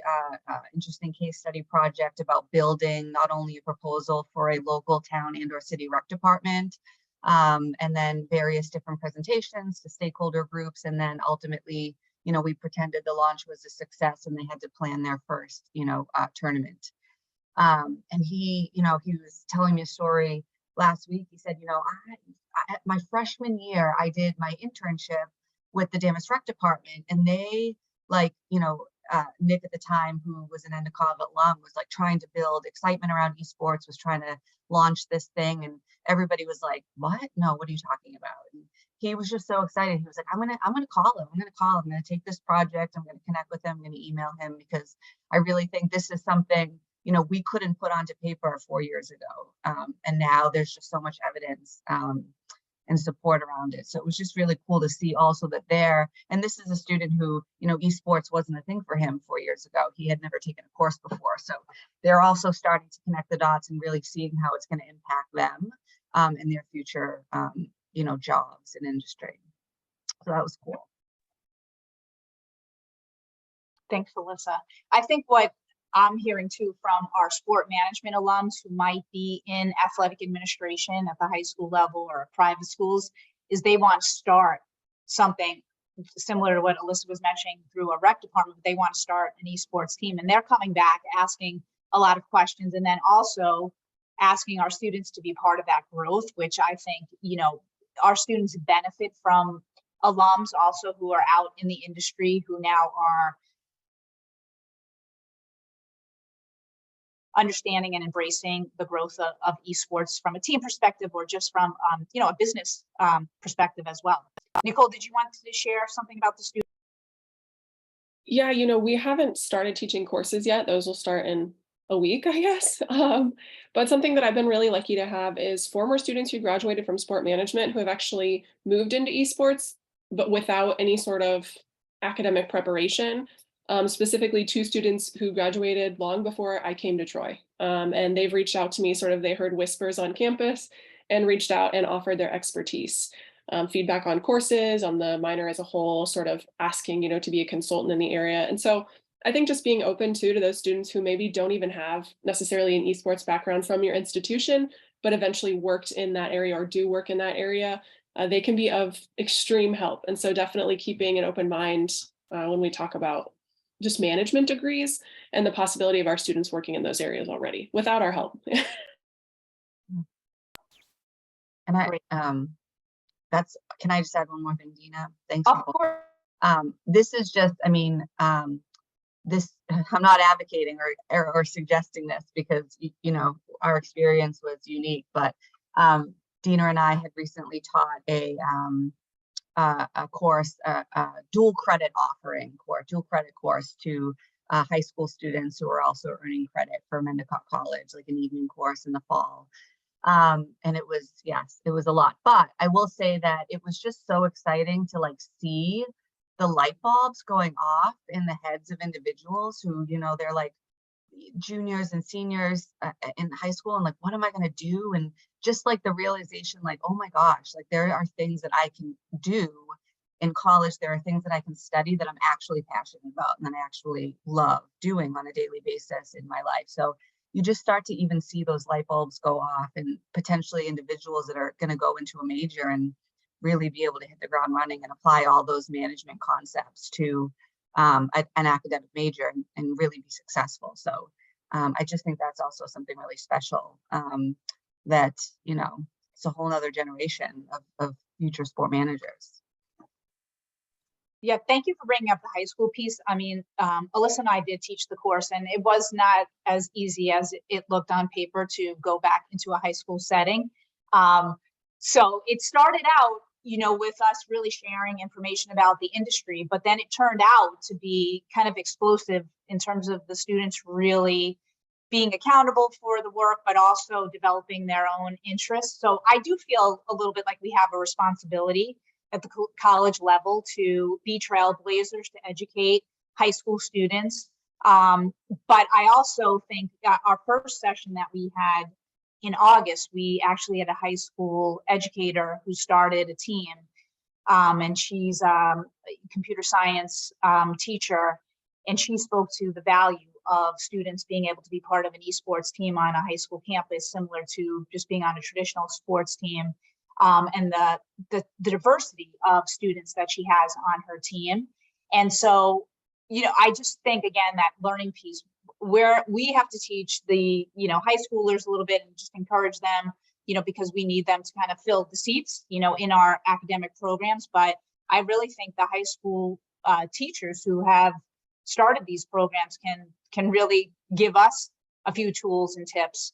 interesting case study project about building not only a proposal for a local town and/or city rec department, and then various different presentations to stakeholder groups. And then ultimately, we pretended the launch was a success and they had to plan their first, tournament. And he was telling me a story last week. He said, my freshman year, I did my internship with the Damas Rec department, and they Nick at the time, who was an Endicott alum, was like trying to build excitement around esports, was trying to launch this thing, and everybody was like, what? No, what are you talking about? And he was just so excited. He was like, I'm gonna call him. I'm gonna take this project. I'm gonna connect with him. I'm gonna email him, because I really think this is something, we couldn't put onto paper 4 years ago. And now there's just so much evidence and support around it. So it was just really cool to see also that and this is a student who, esports wasn't a thing for him 4 years ago. He had never taken a course before. So they're also starting to connect the dots and really seeing how it's going to impact them in their future, jobs and industry. So that was cool.
Thanks, Alyssa. I think what I'm hearing too from our sport management alums who might be in athletic administration at the high school level or private schools is they want to start something similar to what Alyssa was mentioning through a rec department. They want to start an esports team, and they're coming back asking a lot of questions, and then also asking our students to be part of that growth, which I think, our students benefit from alums also who are out in the industry, who now are understanding and embracing the growth of esports from a team perspective, or just from a business perspective as well. Nicole, did you want to share something about the students?
Yeah, we haven't started teaching courses yet. Those will start in a week, I guess. But something that I've been really lucky to have is former students who graduated from sport management who have actually moved into esports, but without any sort of academic preparation. Specifically 2 students who graduated long before I came to Troy. And they've reached out to me, they heard whispers on campus and reached out and offered their expertise, feedback on courses, on the minor as a whole, asking, to be a consultant in the area. And so I think just being open to those students who maybe don't even have necessarily an esports background from your institution, but eventually worked in that area or do work in that area, they can be of extreme help. And so definitely keeping an open mind when we talk about just management degrees and the possibility of our students working in those areas already without our help.
And can I just add one more thing, Dina? Thanks.
Of course.
This is just, I'm not advocating or suggesting this, because, our experience was unique, but Dina and I had recently taught a course, a dual credit course to high school students who are also earning credit from Endicott College, like an evening course in the fall. And it was a lot, but I will say that it was just so exciting to see the light bulbs going off in the heads of individuals who, they're like juniors and seniors in high school, and what am I going to do? And just the realization, oh my gosh, there are things that I can do in college. There are things that I can study that I'm actually passionate about and that I actually love doing on a daily basis in my life. So you just start to even see those light bulbs go off, and potentially individuals that are going to go into a major and really be able to hit the ground running and apply all those management concepts to an academic major and really be successful. So I just think that's also something really special, that, it's a whole nother generation of future sport managers.
Yeah, thank you for bringing up the high school piece. I mean, Alyssa and I did teach the course, and it was not as easy as it looked on paper to go back into a high school setting. So it started out, with us really sharing information about the industry, but then it turned out to be kind of explosive in terms of the students really being accountable for the work, but also developing their own interests. So I do feel a little bit like we have a responsibility at the college level to be trailblazers, to educate high school students. But I also think that our first session that we had in August, we actually had a high school educator who started a team, and she's a computer science teacher, and she spoke to the value of students being able to be part of an esports team on a high school campus, similar to just being on a traditional sports team, and the diversity of students that she has on her team. And so, I just think, again, that learning piece, where we have to teach the, high schoolers a little bit and just encourage them, because we need them to kind of fill the seats, in our academic programs. But I really think the high school teachers who have started these programs can really give us a few tools and tips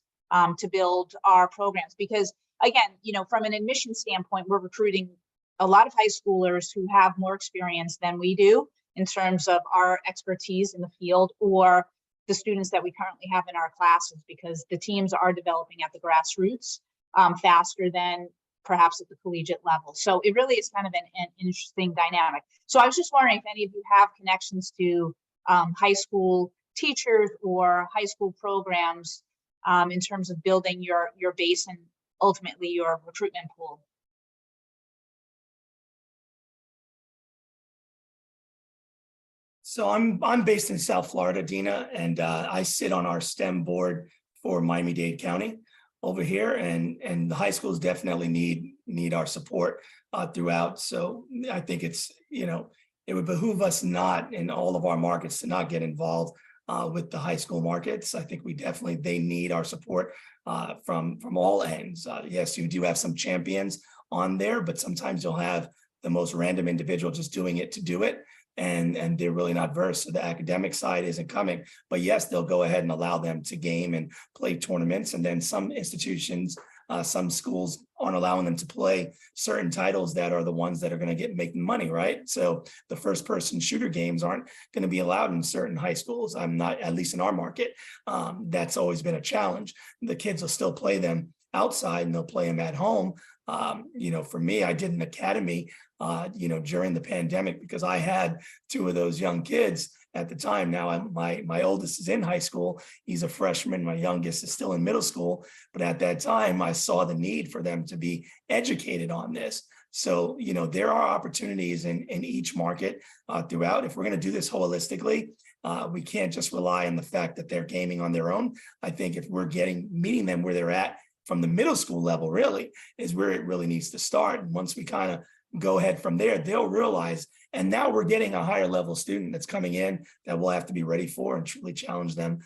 to build our programs. Because again, from an admission standpoint, we're recruiting a lot of high schoolers who have more experience than we do in terms of our expertise in the field, or the students that we currently have in our classes, because the teams are developing at the grassroots faster than perhaps at the collegiate level. So it really is kind of an interesting dynamic. So I was just wondering if any of you have connections to high school teachers or high school programs in terms of building your base and ultimately your recruitment pool.
So I'm based in South Florida, Dina, and I sit on our STEM board for Miami-Dade County over here, and the high schools definitely need our support throughout. So I think it's, it would behoove us not in all of our markets to not get involved with the high school markets. I think they need our support from all ends. Yes, you do have some champions on there, but sometimes you'll have the most random individual just doing it to do it. And they're really not versed. So the academic side isn't coming, but yes, they'll go ahead and allow them to game and play tournaments. And then some institutions, some schools aren't allowing them to play certain titles that are the ones that are going to make money, right? So the first person shooter games aren't going to be allowed in certain high schools. I'm not, at least in our market. That's always been a challenge. The kids will still play them outside and they'll play them at home. For me, I did an academy, during the pandemic, because I had two of those young kids at the time. Now my oldest is in high school. He's a freshman. My youngest is still in middle school. But at that time, I saw the need for them to be educated on this. So, there are opportunities in each market throughout. If we're going to do this holistically, we can't just rely on the fact that they're gaming on their own. I think if we're meeting them where they're at, from the middle school level, really is where it really needs to start. And once we kind of go ahead from there, they'll realize, and now we're getting a higher level student that's coming in that we'll have to be ready for and truly challenge them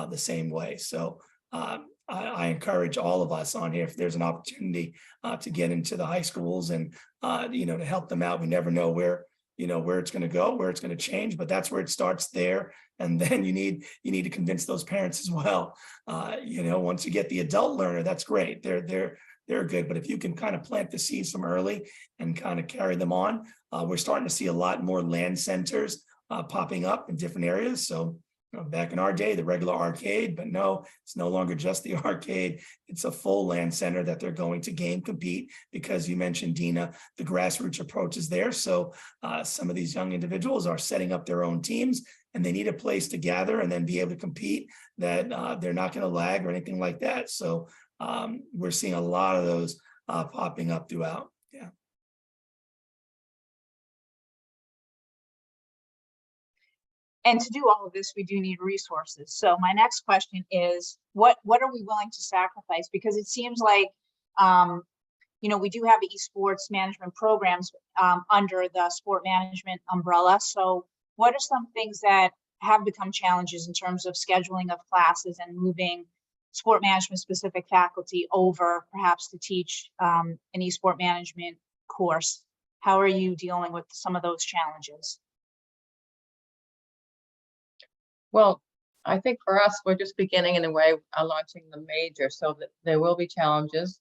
the same way. So I encourage all of us on here, if there's an opportunity to get into the high schools and, to help them out. We never know where it's going to go, where it's going to change, but that's where it starts there. And then you need to convince those parents as well. Once you get the adult learner, that's great. They're good. But if you can kind of plant the seeds from early and kind of carry them on, we're starting to see a lot more land centers popping up in different areas. So back in our day, the regular arcade, but no, it's no longer just the arcade. It's a full land center that they're going to game compete, because you mentioned, Dina, the grassroots approach is there. So some of these young individuals are setting up their own teams, and they need a place to gather and then be able to compete, that they're not going to lag or anything like that. So we're seeing a lot of those popping up throughout. Yeah.
And to do all of this, we do need resources. So my next question is, what are we willing to sacrifice? Because it seems like, we do have esports management programs under the sport management umbrella. So what are some things that have become challenges in terms of scheduling of classes and moving sport management specific faculty over perhaps to teach an esport management course? How are you dealing with some of those challenges?
Well, I think for us, we're just beginning in a way, launching the major, so that there will be challenges.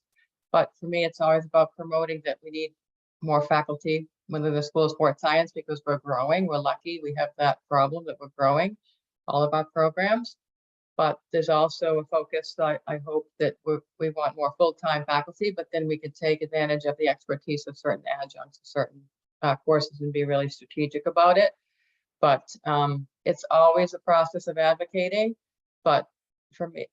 But for me, it's always about promoting that we need more faculty within the School of Sports Science, because we're growing. We're lucky we have that problem that we're growing all of our programs. But there's also a focus, I hope, that we want more full-time faculty, but then we can take advantage of the expertise of certain adjuncts, certain courses, and be really strategic about it. But it's always a process of advocating. But for me,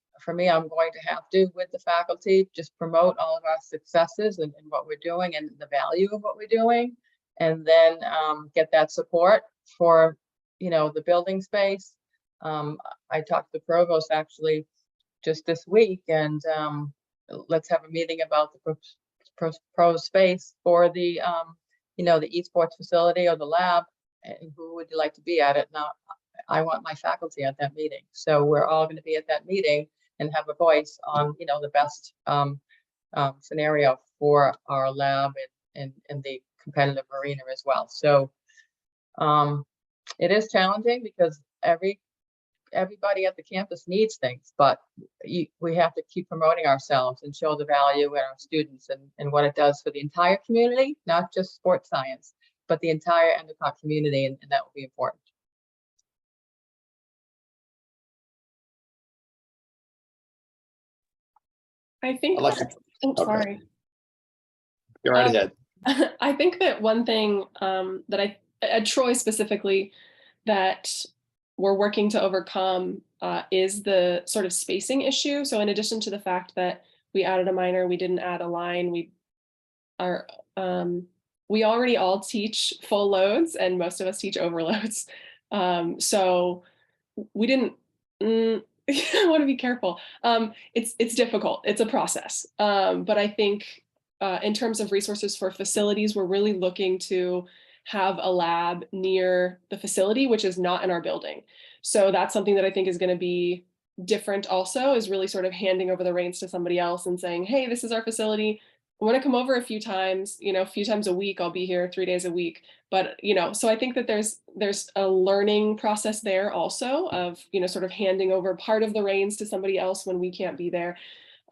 I'm going to have to, with the faculty, just promote all of our successes and what we're doing and the value of what we're doing, and then get that support for, the building space. I talked to the provost actually just this week, and let's have a meeting about the pro space for the, the esports facility or the lab. And who would you like to be at it? Now, I want my faculty at that meeting. So we're all going to be at that meeting and have a voice on, the best scenario for our lab and the competitive arena as well. So it is challenging because everybody at the campus needs things, but we have to keep promoting ourselves and show the value in our students and what it does for the entire community, not just sports science, but the entire Endicott community, and that will be important.
I think
Alexa,
oh,
okay.
sorry.
Go right ahead.
I think that one thing that at Troy specifically, that we're working to overcome is the sort of spacing issue. So in addition to the fact that we added a minor, we didn't add a line, we already all teach full loads and most of us teach overloads. So we didn't, I want to be careful. It's difficult. It's a process. But I think in terms of resources for facilities, we're really looking to have a lab near the facility, which is not in our building. So that's something that I think is going to be different also, is really sort of handing over the reins to somebody else and saying, hey, this is our facility. I want to come over a few times, a few times a week. I'll be here 3 days a week. But, so I think that there's a learning process there also of, sort of handing over part of the reins to somebody else when we can't be there.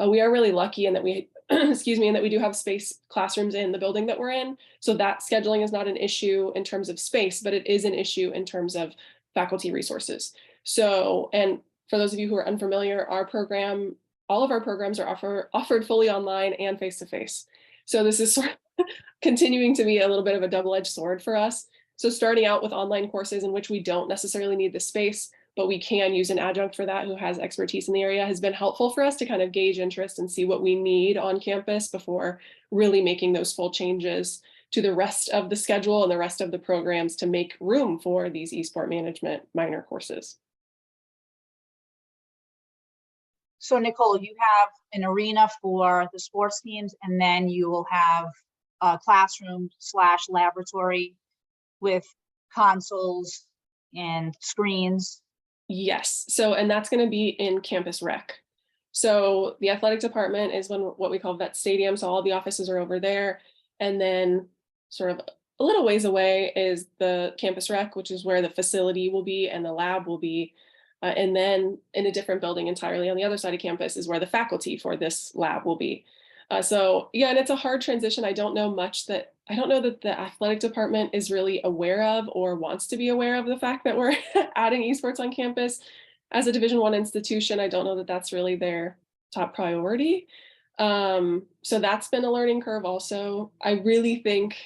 We are really lucky in that we, excuse me, in that we do have space classrooms in the building that we're in. So that scheduling is not an issue in terms of space, but it is an issue in terms of faculty resources. So, and for those of you who are unfamiliar, all of our programs are offered fully online and face-to-face. So this is sort of continuing to be a little bit of a double-edged sword for us. So starting out with online courses in which we don't necessarily need the space, but we can use an adjunct for that who has expertise in the area, has been helpful for us to kind of gauge interest and see what we need on campus before really making those full changes to the rest of the schedule and the rest of the programs to make room for these eSport management minor courses.
So Nicole, you have an arena for the sports teams, and then you will have a classroom / laboratory with consoles and screens.
Yes. So, and that's going to be in campus rec. So the athletic department is what we call vet stadium. So all the offices are over there. And then sort of a little ways away is the campus rec, which is where the facility will be and the lab will be. And then in a different building entirely on the other side of campus is where the faculty for this lab will be. So yeah, and it's a hard transition. I don't know that the athletic department is really aware of or wants to be aware of the fact that we're adding esports on campus. As a Division I institution, I don't know that that's really their top priority. So that's been a learning curve also. I really think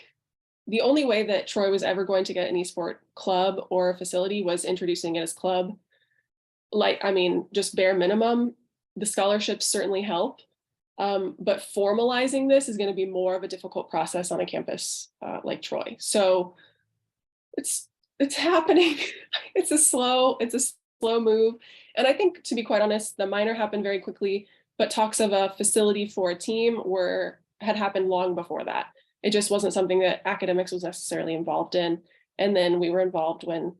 the only way that Troy was ever going to get an esport club or a facility was introducing it as club. Just bare minimum. The scholarships certainly help. But formalizing this is going to be more of a difficult process on a campus like Troy. So it's happening. It's a slow move. And I think, to be quite honest, the minor happened very quickly, but talks of a facility for a team had happened long before that. It just wasn't something that academics was necessarily involved in. And then we were involved when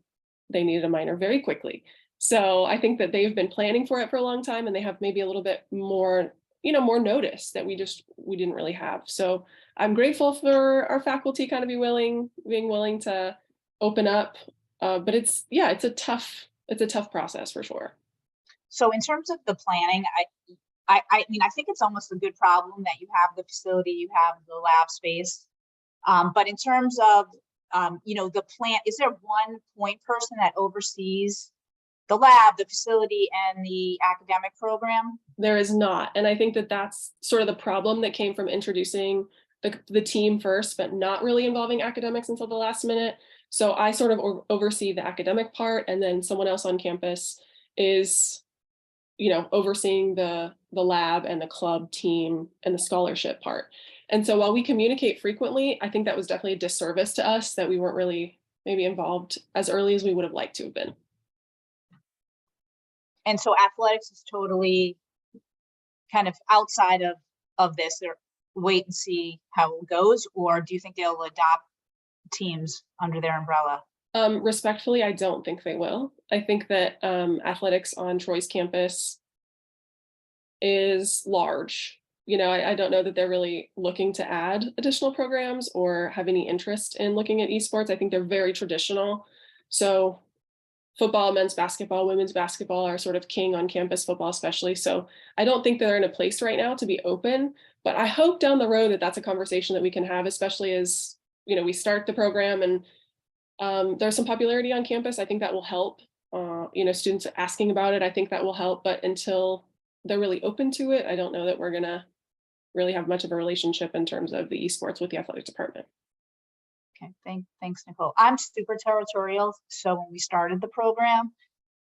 they needed a minor very quickly. So I think that they've been planning for it for a long time, and they have maybe a little bit more, more notice that we didn't really have. So I'm grateful for our faculty kind of being willing to open up. But it's a tough process for sure.
So in terms of the planning, I think it's almost a good problem that you have the facility, you have the lab space. But in terms of, the plan, is there one point person that oversees the lab, the facility, and the academic program?
There is not. And I think that that's sort of the problem that came from introducing the team first, but not really involving academics until the last minute. So I sort of oversee the academic part, and then someone else on campus is, overseeing the lab and the club team and the scholarship part. And so while we communicate frequently, I think that was definitely a disservice to us that we weren't really maybe involved as early as we would have liked to have been.
And so athletics is totally kind of outside of this, or wait and see how it goes, or do you think they'll adopt teams under their umbrella?
Respectfully, I don't think they will. I think that athletics on Troy's campus is large. I don't know that they're really looking to add additional programs or have any interest in looking at esports. I think they're very traditional. So football, men's basketball, women's basketball are sort of king on campus, football especially. So I don't think they're in a place right now to be open, but I hope down the road that that's a conversation that we can have, especially as, we start the program and there's some popularity on campus. I think that will help, students asking about it. I think that will help, but until they're really open to it, I don't know that we're going to really have much of a relationship in terms of the esports with the athletic department.
Okay, thanks, Nicole. I'm super territorial. So when we started the program,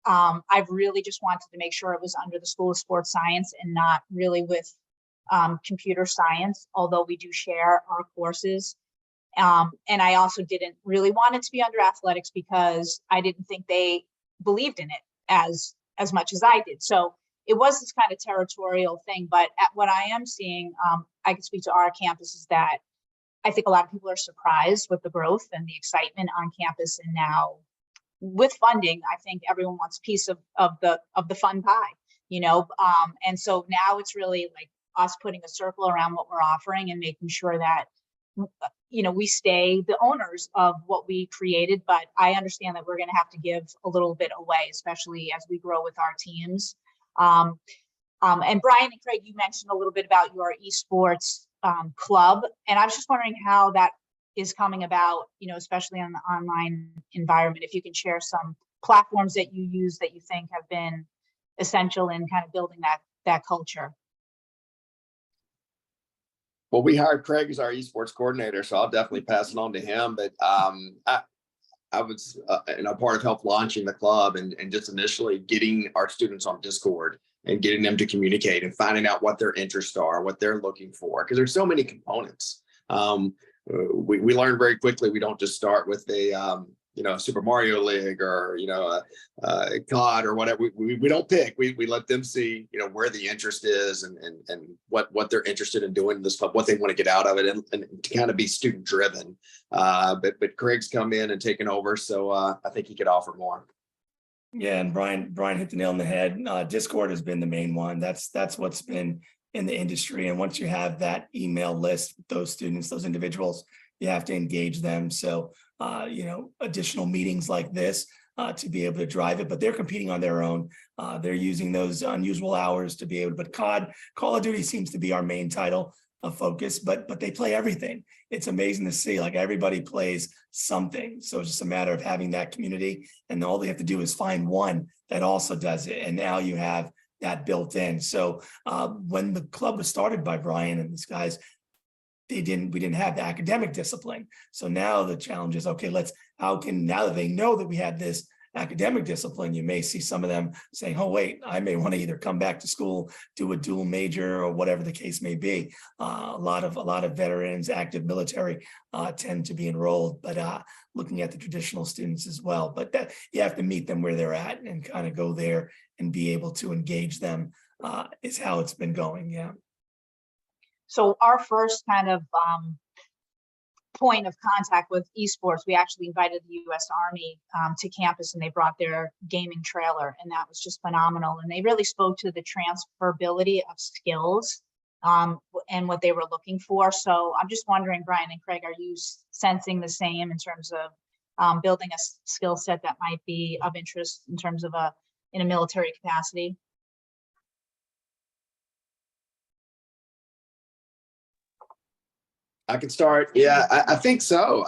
I've really just wanted to make sure it was under the School of Sports Science and not really with computer science, although we do share our courses. And I also didn't really want it to be under athletics because I didn't think they believed in it as much as I did. So it was this kind of territorial thing. But what I am seeing, I can speak to our campus, is that I think a lot of people are surprised with the growth and the excitement on campus. And now with funding, I think everyone wants a piece of the fun pie, and so now it's really like us putting a circle around what we're offering and making sure that, we stay the owners of what we created. But I understand that we're going to have to give a little bit away, especially as we grow with our teams. And Brian and Craig, you mentioned a little bit about your esports club, and I was just wondering how that is coming about, especially on the online environment. If you can share some platforms that you use that you think have been essential in kind of building that culture.
Well, we hired Craig as our esports coordinator, so I'll definitely pass it on to him. But I was part of help launching the club and just initially getting our students on Discord and getting them to communicate and finding out what their interests are, what they're looking for, because there's so many components. We learned very quickly we don't just start with a Super Mario League or a COD or whatever. We don't pick. We let them see where the interest is and what they're interested in doing in this club, what they want to get out of it, and to kind of be student driven. But Craig's come in and taken over, so I think he could offer more.
Yeah, and Brian hit the nail on the head. Discord has been the main one. That's what's been in the industry. And once you have that email list with those students, those individuals, you have to engage them. So, additional meetings like this to be able to drive it, but they're competing on their own. They're using those unusual hours to be able, but Call of Duty seems to be our main title of focus, but they play everything. It's amazing to see, like, everybody plays something. So it's just a matter of having that community, and all they have to do is find one that also does it. And now you have that built in. So when the club was started by Brian and these guys, we didn't have the academic discipline. So now the challenge is, okay, now that they know that we had this academic discipline, you may see some of them saying, oh, wait, I may want to either come back to school, do a dual major, or whatever the case may be. A lot of veterans, active military tend to be enrolled, but looking at the traditional students as well. But that you have to meet them where they're at and kind of go there and be able to engage them is how it's been going. Yeah.
So our first kind of point of contact with esports, we actually invited the U.S. Army to campus, and they brought their gaming trailer, and that was just phenomenal. And they really spoke to the transferability of skills and what they were looking for. So I'm just wondering, Brian and Craig, are you sensing the same in terms of building a skill set that might be of interest in terms of in a military capacity?
I can start. Yeah, I think so.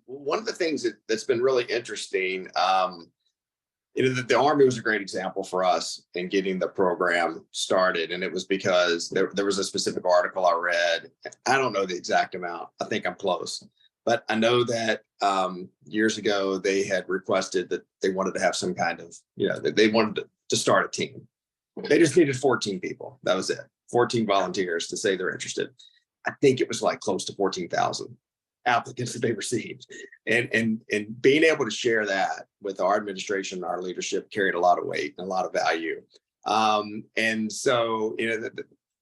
One of the things that's been really interesting, the Army was a great example for us in getting the program started. And it was because there was a specific article I read. I don't know the exact amount. I think I'm close. But I know that years ago, they had requested that they wanted to have some kind of, they wanted to start a team. They just needed 14 people. That was it. 14 volunteers to say they're interested. I think it was like close to 14,000 applicants that they received. And being able to share that with our administration, our leadership carried a lot of weight and a lot of value. And so,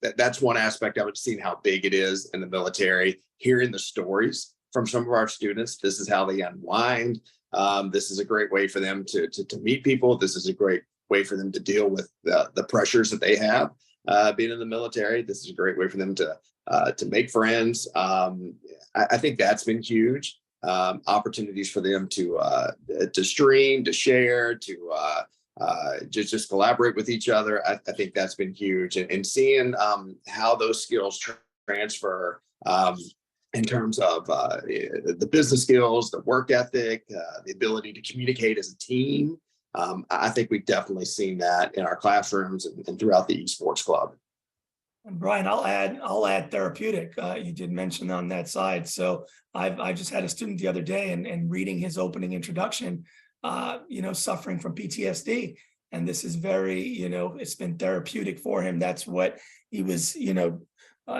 that's one aspect of it, seeing how big it is in the military, hearing the stories from some of our students. This is how they unwind. This is a great way for them to meet people. This is a great way for them to deal with the pressures that they have. being in the military. This is a great way for them to make friends. I think that's been huge. Opportunities for them to stream, to share, to just collaborate with each other. I think that's been huge, and seeing how those skills transfer in terms of the business skills, the work ethic, the ability to communicate as a team. I think we've definitely seen that in our classrooms and throughout the esports club.
And Brian, I'll add therapeutic. You did mention on that side. So I just had a student the other day and reading his opening introduction, suffering from PTSD. And this is very, it's been therapeutic for him. That's what he was,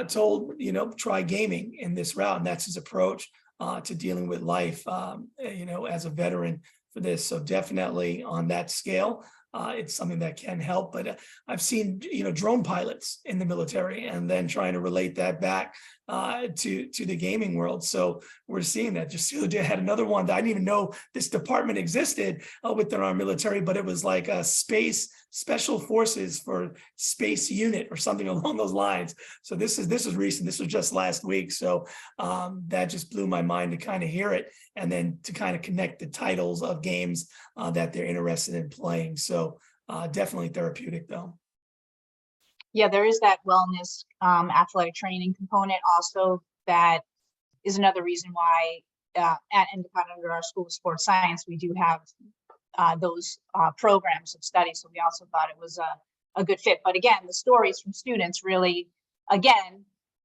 told, try gaming in this route. And that's his approach to dealing with life, as a veteran for this. So definitely on that scale, it's something that can help. But I've seen, drone pilots in the military, and then trying to relate that back to the gaming world. So we're seeing that. Just the other day, I had another one that I didn't even know this department existed within our military, but it was like a space special forces for space unit or something along those lines. So this is recent. This was just last week. So that just blew my mind to kind of hear it, and then to kind of connect the titles of games that they're interested in playing. So definitely therapeutic though.
Yeah, there is that wellness athletic training component also. That is another reason why at Endicott, under our School of Sports Science, we do have those programs of study. So we also thought it was a good fit. But again, the stories from students really, again,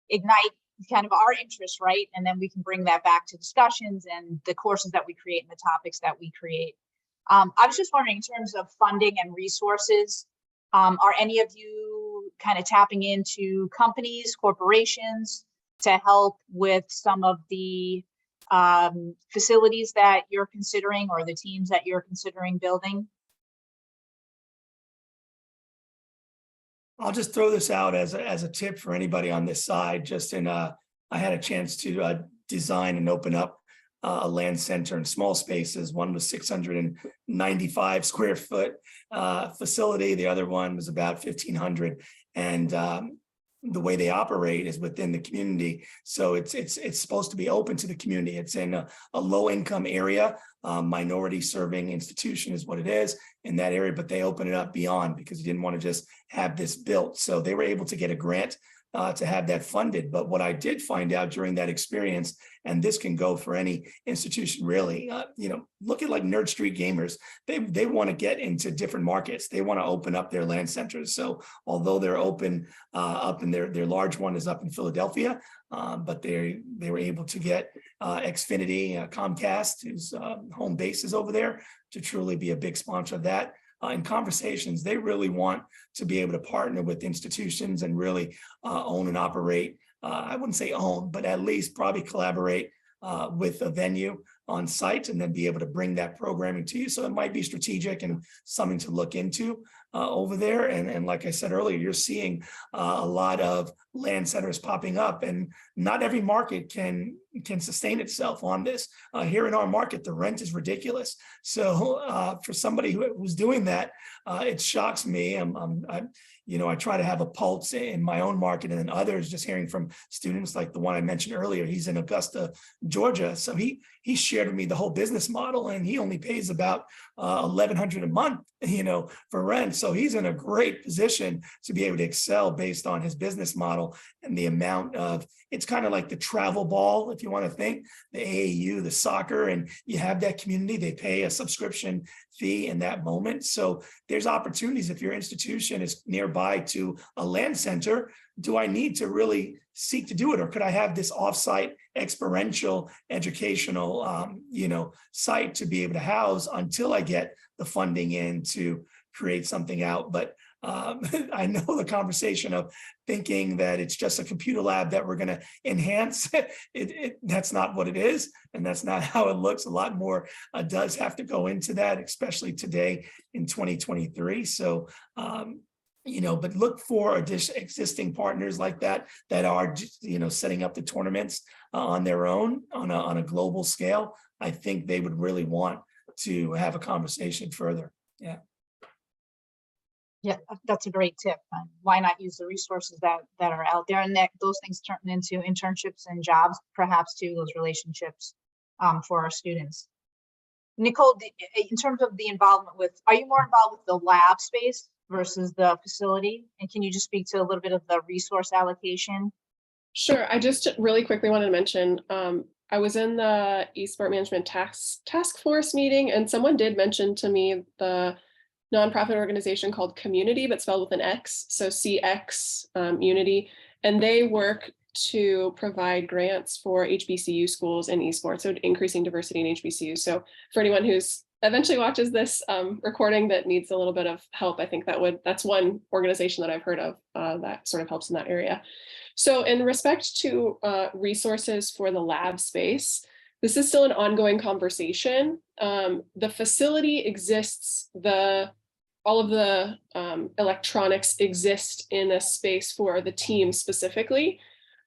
ignite kind of our interest, right? And then we can bring that back to discussions and the courses that we create and the topics that we create. I was just wondering, in terms of funding and resources, are any of you kind of tapping into companies, corporations to help with some of the facilities that you're considering, or the teams that you're considering building?
I'll just throw this out as a tip for anybody on this side. Just I had a chance to design and open up a land center in small spaces. One was 695 square foot facility. The other one was about 1,500. And the way they operate is within the community. So it's supposed to be open to the community. It's in a low income area. Minority serving institution is what it is in that area, but they open it up beyond, because you didn't want to just have this built. So they were able to get a grant to have that funded. But what I did find out during that experience, and this can go for any institution really, look at like Nerd Street Gamers. They want to get into different markets. They want to open up their land centers. So although they're open up in their large one is up in Philadelphia, but they were able to get Xfinity, Comcast, whose home base is over there, to truly be a big sponsor of that. In conversations, they really want to be able to partner with institutions and really own and operate. I wouldn't say own, but at least probably collaborate with a venue on site, and then be able to bring that programming to you. So it might be strategic and something to look into over there. And like I said earlier, you're seeing a lot of land centers popping up, and not every market can sustain itself on this. Here in our market, the rent is ridiculous. So for somebody who's doing that, it shocks me. I try to have a pulse in my own market, and then others, just hearing from students like the one I mentioned earlier. He's in Augusta, Georgia. So he shared with me the whole business model, and he only pays about $1,100 a month, for rent. So he's in a great position to be able to excel based on his business model and the amount of, it's kind of like the travel ball, if you want to think, the AAU, the soccer, and you have that community, they pay a subscription fee in that moment. So there's opportunities. If your institution is nearby to a land center, do I need to really seek to do it? Or could I have this offsite experiential educational, site to be able to house until I get the funding in to create something out? But I know the conversation of thinking that it's just a computer lab that we're going to enhance. That's not what it is. And that's not how it looks. A lot more does have to go into that, especially today in 2023. So, but look for existing partners like that are, setting up the tournaments on their own on a global scale. I think they would really want to have a conversation further. Yeah.
Yeah, that's a great tip. Why not use the resources that are out there, and that those things turn into internships and jobs, perhaps too, those relationships for our students. Nicole, in terms of the involvement with, are you more involved with the lab space versus the facility? And can you just speak to a little bit of the resource allocation?
Sure. I just really quickly wanted to mention, I was in the eSport Management Task Force meeting, and someone did mention to me the nonprofit organization called Community, but spelled with an X, so CX Unity, and they work to provide grants for HBCU schools in esports, so increasing diversity in HBCU. So for anyone who's eventually watches this recording that needs a little bit of help, I think that's one organization that I've heard of that sort of helps in that area. So in respect to resources for the lab space, this is still an ongoing conversation. The facility exists, all of the electronics exist in a space for the team specifically,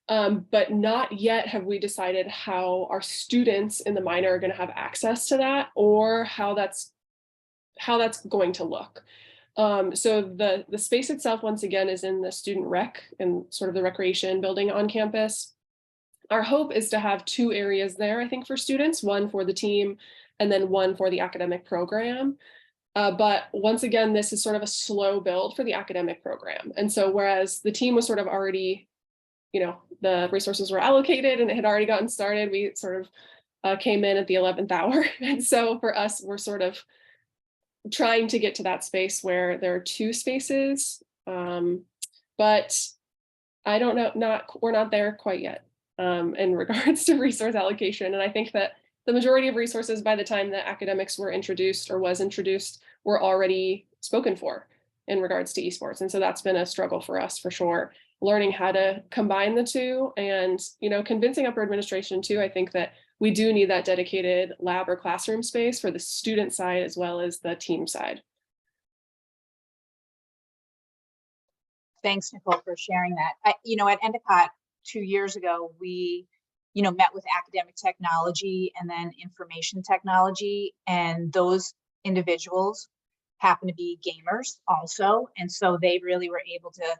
but not yet have we decided how our students in the minor are going to have access to that, or how that's going to look. So the space itself, once again, is in the student rec and sort of the recreation building on campus. Our hope is to have 2 areas there, I think, for students, one for the team and then one for the academic program. But once again, this is sort of a slow build for the academic program. And so whereas the team was sort of already, the resources were allocated and it had already gotten started, we sort of came in at the 11th hour. And so for us, we're sort of trying to get to that space where there are 2 spaces. But I don't know, we're not there quite yet in regards to resource allocation. And I think that the majority of resources by the time that academics were introduced or was introduced were already spoken for in regards to esports. And so that's been a struggle for us for sure, learning how to combine the 2 and, convincing upper administration too. I think that we do need that dedicated lab or classroom space for the student side as well as the team side.
Thanks, Nicole, for sharing that. At Endicott 2 years ago, we met with academic technology and then information technology, and those individuals happen to be gamers also. And so they really were able to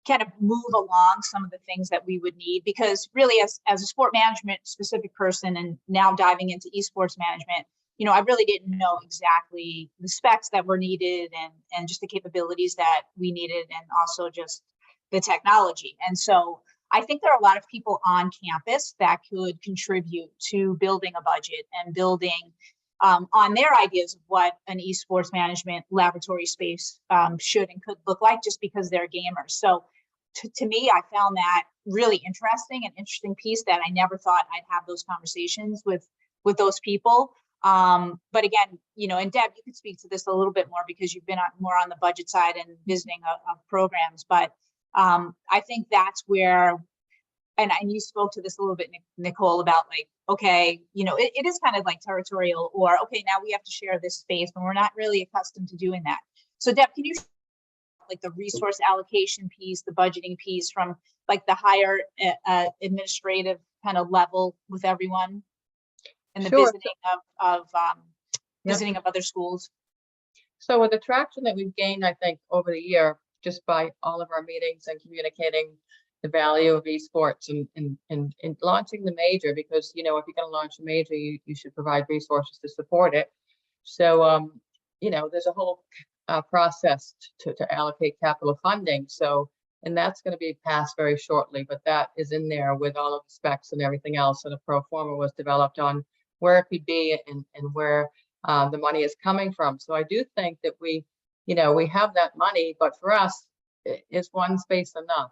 kind of move along some of the things that we would need, because really as a sport management specific person and now diving into esports management, I really didn't know exactly the specs that were needed and just the capabilities that we needed, and also just the technology. And so I think there are a lot of people on campus that could contribute to building a budget and building on their ideas of what an esports management laboratory space should and could look like, just because they're gamers. So to me, I found that really interesting, an interesting piece that I never thought I'd have those conversations with those people. But again, and Deb, you could speak to this a little bit more because you've been more on the budget side and visiting of programs. But I think that's where, and you spoke to this a little bit, Nicole, about like, okay, it is kind of like territorial, or okay, now we have to share this space and we're not really accustomed to doing that. So Deb, can you like the resource allocation piece, the budgeting piece from like the higher administrative kind of level with everyone, and the
Sure.
visiting of other schools?
So with the traction that we've gained, I think over the year, just by all of our meetings and communicating the value of esports and launching the major, because, if you're going to launch a major, you should provide resources to support it. So, there's a whole process to allocate capital funding. So, and that's going to be passed very shortly, but that is in there with all of the specs and everything else. And a pro forma was developed on where it could be and where the money is coming from. So I do think that we have that money, but for us, is one space enough?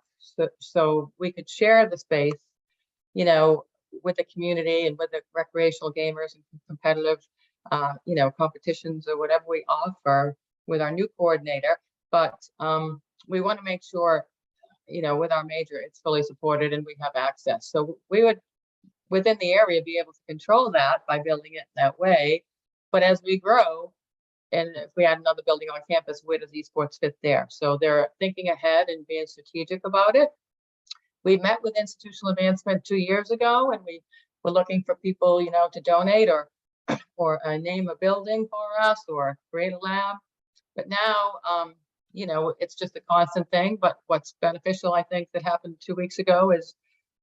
So we could share the space, with the community and with the recreational gamers and competitive, competitions or whatever we offer with our new coordinator. But we want to make sure, with our major, it's fully supported and we have access. So we would, within the area, be able to control that by building it that way. But as we grow, and if we had another building on campus, where does esports fit there? So they're thinking ahead and being strategic about it. We met with Institutional Advancement 2 years ago, and we were looking for people, to donate or name a building for us or create a lab. But now it's just a constant thing. But what's beneficial, I think, that happened 2 weeks ago is,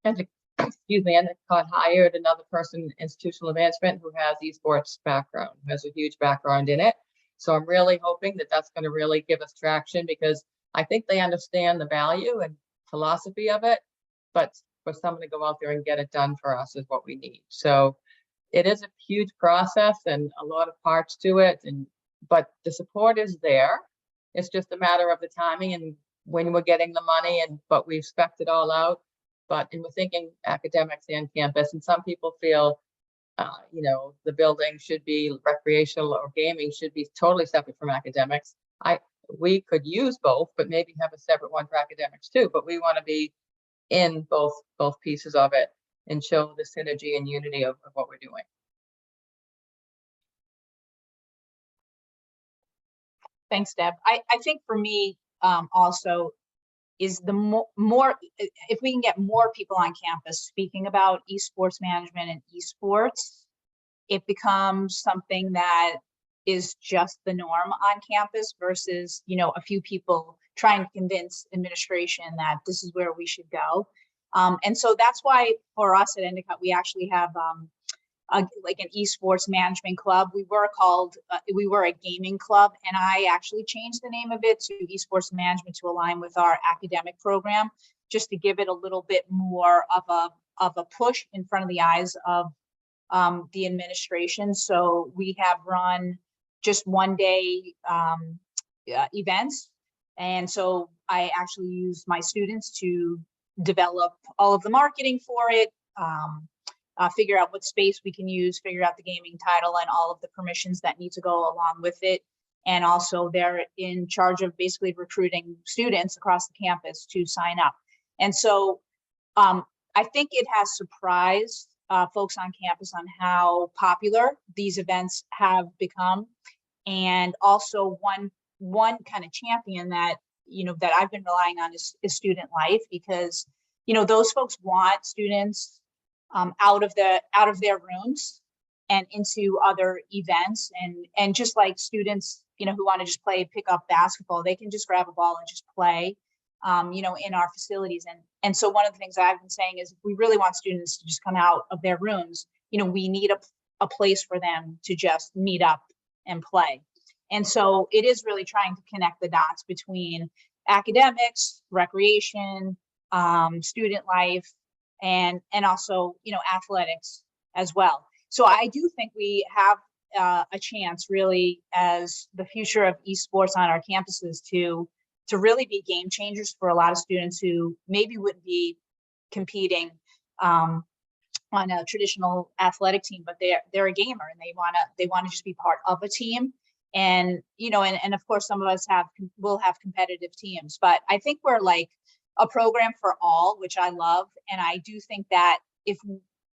Endicott hired another person in institutional management who has esports background, who has a huge background in it. So I'm really hoping that that's going to really give us traction, because I think they understand the value and philosophy of it, but for someone to go out there and get it done for us is what we need. So it is a huge process and a lot of parts to it, but the support is there. It's just a matter of the timing and when we're getting the money, but we've spec'd it all out. And we're thinking academics and campus, and some people feel the building should be recreational or gaming should be totally separate from academics. We could use both, but maybe have a separate one for academics too. But we want to be in both pieces of it and show the synergy and unity of what we're doing.
Thanks, Deb. I think for me also is the more if we can get more people on campus speaking about esports management and esports, it becomes something that is just the norm on campus versus, a few people trying to convince administration that this is where we should go. And so that's why for us at Endicott, we actually have like an esports management club. We were a gaming club, and I actually changed the name of it to esports management to align with our academic program, just to give it a little bit more of a push in front of the eyes of the administration. So we have run just 1-day events. And so I actually use my students to develop all of the marketing for it, figure out what space we can use, figure out the gaming title and all of the permissions that need to go along with it. And also they're in charge of basically recruiting students across the campus to sign up. And so I think it has surprised folks on campus on how popular these events have become. And also one kind of champion that, that I've been relying on is Student Life, because, those folks want students out of their rooms and into other events, and just like students, who want to just pick up basketball, they can just grab a ball and just play, in our facilities. And so one of the things I've been saying is, if we really want students to just come out of their rooms, we need a place for them to just meet up and play. And so it is really trying to connect the dots between academics, recreation, student life, and also, athletics as well. So I do think we have a chance, really, as the future of esports on our campuses, to really be game changers for a lot of students who maybe wouldn't be competing on a traditional athletic team, but they're a gamer and they want to just be part of a team. And and of course, some of us will have competitive teams, but I think we're like a program for all, which I love. And I do think that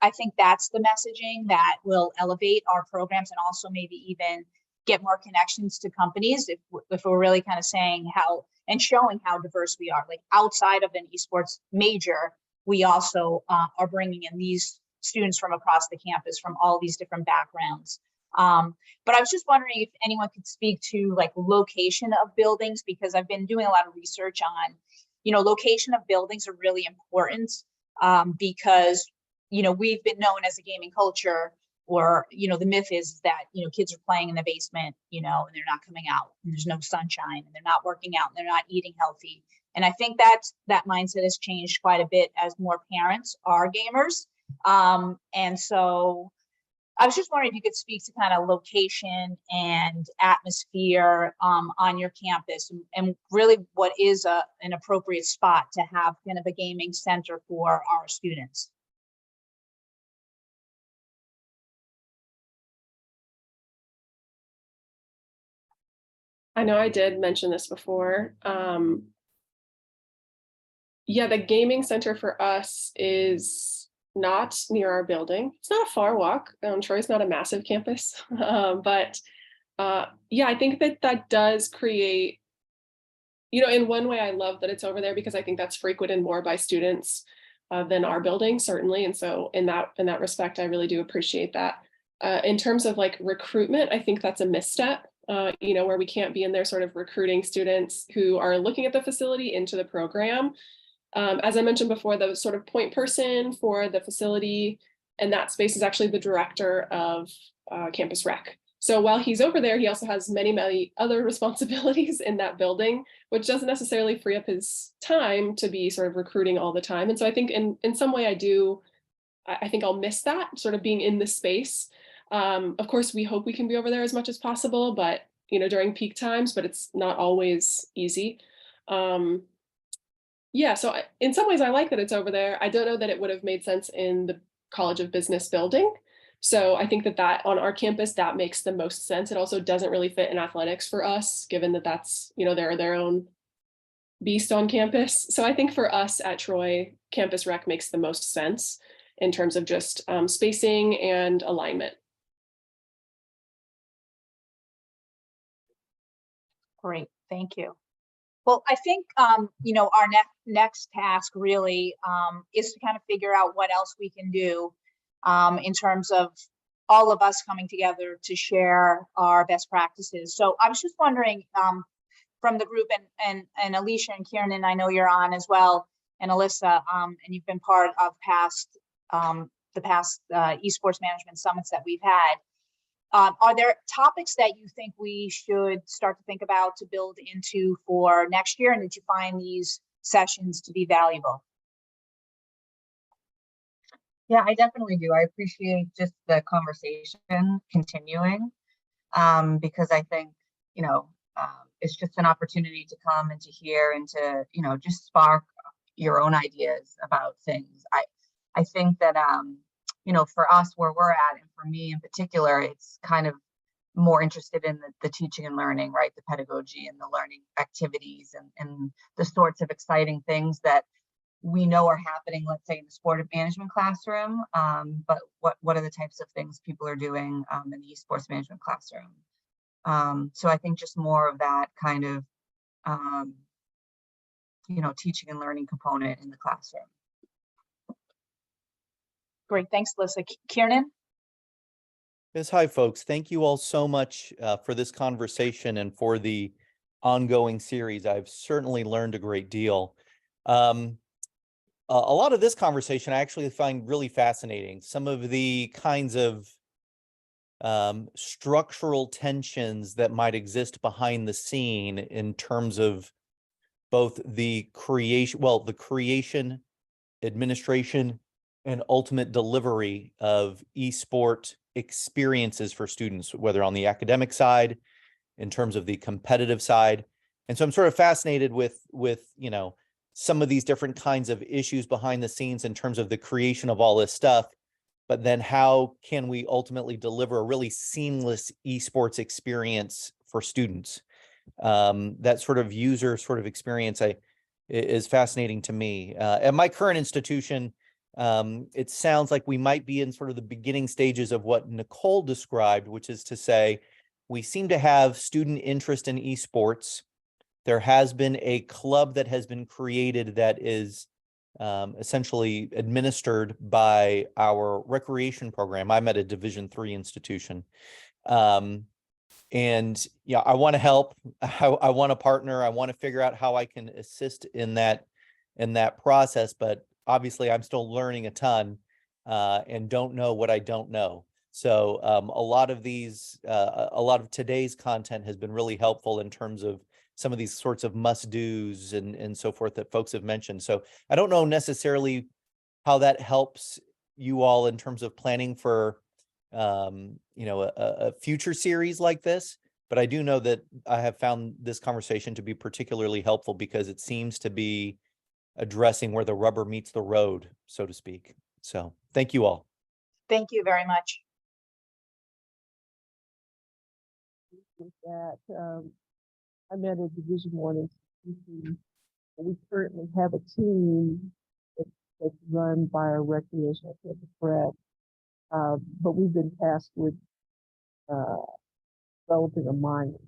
I think that's the messaging that will elevate our programs, and also maybe even get more connections to companies if we're really kind of saying how and showing how diverse we are. Like outside of an esports major, we also are bringing in these students from across the campus from all these different backgrounds. But I was just wondering if anyone could speak to like location of buildings, because I've been doing a lot of research on, location of buildings are really important, because, we've been known as a gaming culture, or, the myth is that, kids are playing in the basement, and they're not coming out, and there's no sunshine, and they're not working out, and they're not eating healthy. And I think that mindset has changed quite a bit as more parents are gamers. And so I was just wondering if you could speak to kind of location and atmosphere on your campus, and really what is an appropriate spot to have kind of a gaming center for our students.
I know I did mention this before. Yeah, the gaming center for us is not near our building. It's not a far walk. Troy's not a massive campus, but yeah, I think that does create, in one way I love that it's over there, because I think that's frequented more by students than our building, certainly. And so in that respect, I really do appreciate that. In terms of like recruitment, I think that's a misstep. where we can't be in there sort of recruiting students who are looking at the facility into the program. As I mentioned before, the sort of point person for the facility and that space is actually the director of campus rec. So while he's over there, he also has many, many other responsibilities in that building, which doesn't necessarily free up his time to be sort of recruiting all the time. And so I think in some way I think I'll miss that sort of being in the space. Of course, we hope we can be over there as much as possible, but during peak times, but it's not always easy. Yeah, so in some ways I like that it's over there. I don't know that it would have made sense in the College of Business building. So I think that on our campus, that makes the most sense. It also doesn't really fit in athletics for us, given that that's, they're their own beast on campus. So I think for us at Troy, campus rec makes the most sense in terms of just spacing and alignment.
Great, thank you. Well, I think, our next task really is to kind of figure out what else we can do in terms of all of us coming together to share our best practices. So I was just wondering from the group and Alicia and Kieran, I know you're on as well, and Alyssa, and you've been part of the past esports management summits that we've had. Are there topics that you think we should start to think about to build into for next year? And did you find these sessions to be valuable?
Yeah, I definitely do. I appreciate just the conversation continuing because I think, it's just an opportunity to come and to hear and to, just spark your own ideas about things. I think that, for us where we're at, and for me in particular, it's kind of more interested in the teaching and learning, right? The pedagogy and the learning activities and the sorts of exciting things that we know are happening, let's say in the sport management classroom, but what are the types of things people are doing in the esports management classroom? So I think just more of that kind of, teaching and learning component in the classroom.
Great, thanks, Alyssa. Kieran?
Yes, hi, folks. Thank you all so much for this conversation and for the ongoing series. I've certainly learned a great deal. A lot of this conversation I actually find really fascinating. Some of the kinds of structural tensions that might exist behind the scene in terms of both the creation, administration, and ultimate delivery of esport experiences for students, whether on the academic side, in terms of the competitive side. And so I'm sort of fascinated with some of these different kinds of issues behind the scenes in terms of the creation of all this stuff, but then how can we ultimately deliver a really seamless esports experience for students? That sort of user experience is fascinating to me. At my current institution, it sounds like we might be in sort of the beginning stages of what Nicole described, which is to say, we seem to have student interest in esports. There has been a club that has been created that is essentially administered by our recreation program. I'm at a Division III institution. And yeah, I want to help. I want to partner. I want to figure out how I can assist in that process. But obviously, I'm still learning a ton and don't know what I don't know. So a lot of today's content has been really helpful in terms of some of these sorts of must-dos and so forth that folks have mentioned. So I don't know necessarily how that helps you all in terms of planning for a future series like this, but I do know that I have found this conversation to be particularly helpful because it seems to be addressing where the rubber meets the road, so to speak. So thank you all.
Thank you very much.
That I'm at a Division I institution. We currently have a team that's run by a recreational campus rep, but we've been tasked with developing a minor.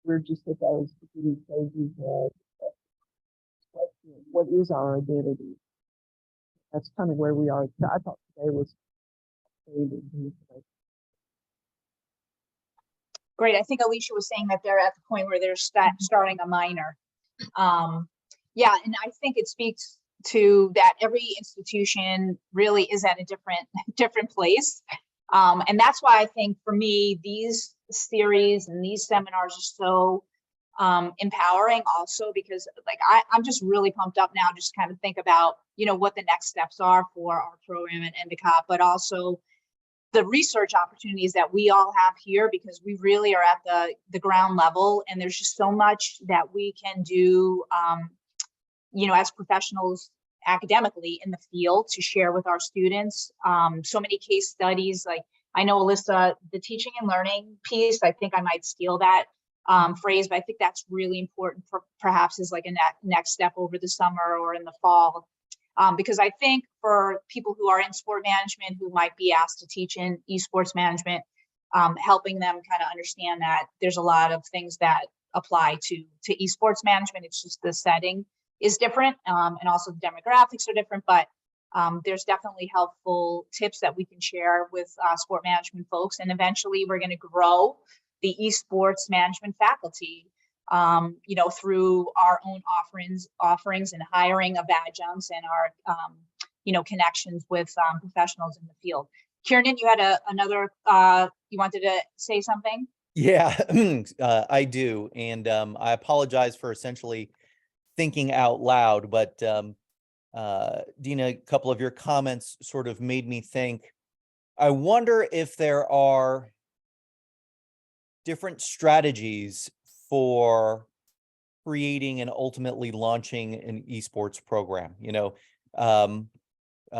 We're just at those beginning stages of what is our identity. That's kind of where we are. I thought today was
Great. I think Alicia was saying that they're at the point where they're starting a minor. Yeah, and I think it speaks to that every institution really is at a different place. And that's why I think for me, these series and these seminars are so empowering also, because like I'm just really pumped up now, just kind of think about, you know, what the next steps are for our program at Endicott, but also the research opportunities that we all have here, because we really are at the ground level, and there's just so much that we can do, you know, as professionals academically in the field to share with our students. So many case studies, like I know Alyssa, the teaching and learning piece, I think I might steal that phrase, but I think that's really important for perhaps as like a next step over the summer or in the fall. Because I think for people who are in sport management, who might be asked to teach in esports management, helping them kind of understand that there's a lot of things that apply to esports management. It's just the setting is different, and also the demographics are different, but there's definitely helpful tips that we can share with sport management folks. And eventually we're going to grow the esports management faculty, you know, through our own offerings and hiring of adjuncts and our, you know, connections with professionals in the field. Kieran, you had another, you wanted to say something?
Yeah, I do. And I apologize for essentially thinking out loud, but Dina, a couple of your comments sort of made me think, I wonder if there are different strategies for creating and ultimately launching an esports program. You know,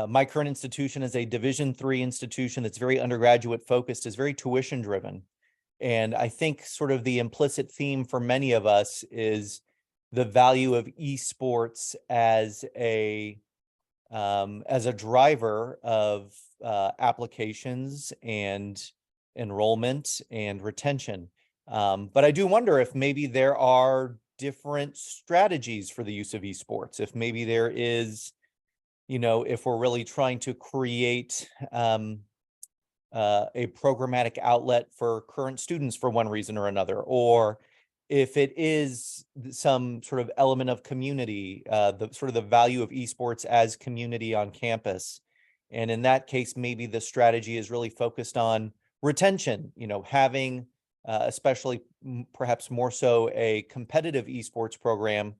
my current institution is a Division III institution that's very undergraduate focused, is very tuition driven. And I think sort of the implicit theme for many of us is the value of esports as a driver of applications and enrollment and retention. But I do wonder if maybe there are different strategies for the use of esports. If maybe there is, you know, if we're really trying to create a programmatic outlet for current students for one reason or another, or if it is some sort of element of community, the sort of the value of esports as community on campus. And in that case, maybe the strategy is really focused on retention, you know, having especially perhaps more so a competitive esports program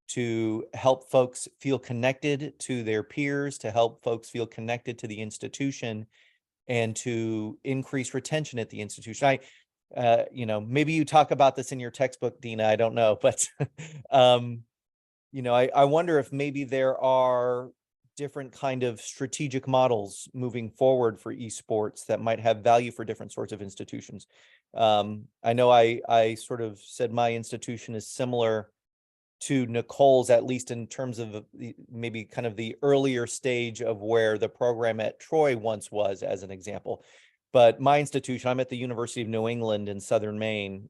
to help folks feel connected to their peers, to help folks feel connected to the institution, and to increase retention at the institution. You know, maybe you talk about this in your textbook, Dina, I don't know, but, you know, I wonder if maybe there are different kind of strategic models moving forward for esports that might have value for different sorts of institutions. I know I sort of said my institution is similar to Nicole's, at least in terms of maybe kind of the earlier stage of where the program at Troy once was, as an example. But my institution, I'm at the University of New England in Southern Maine,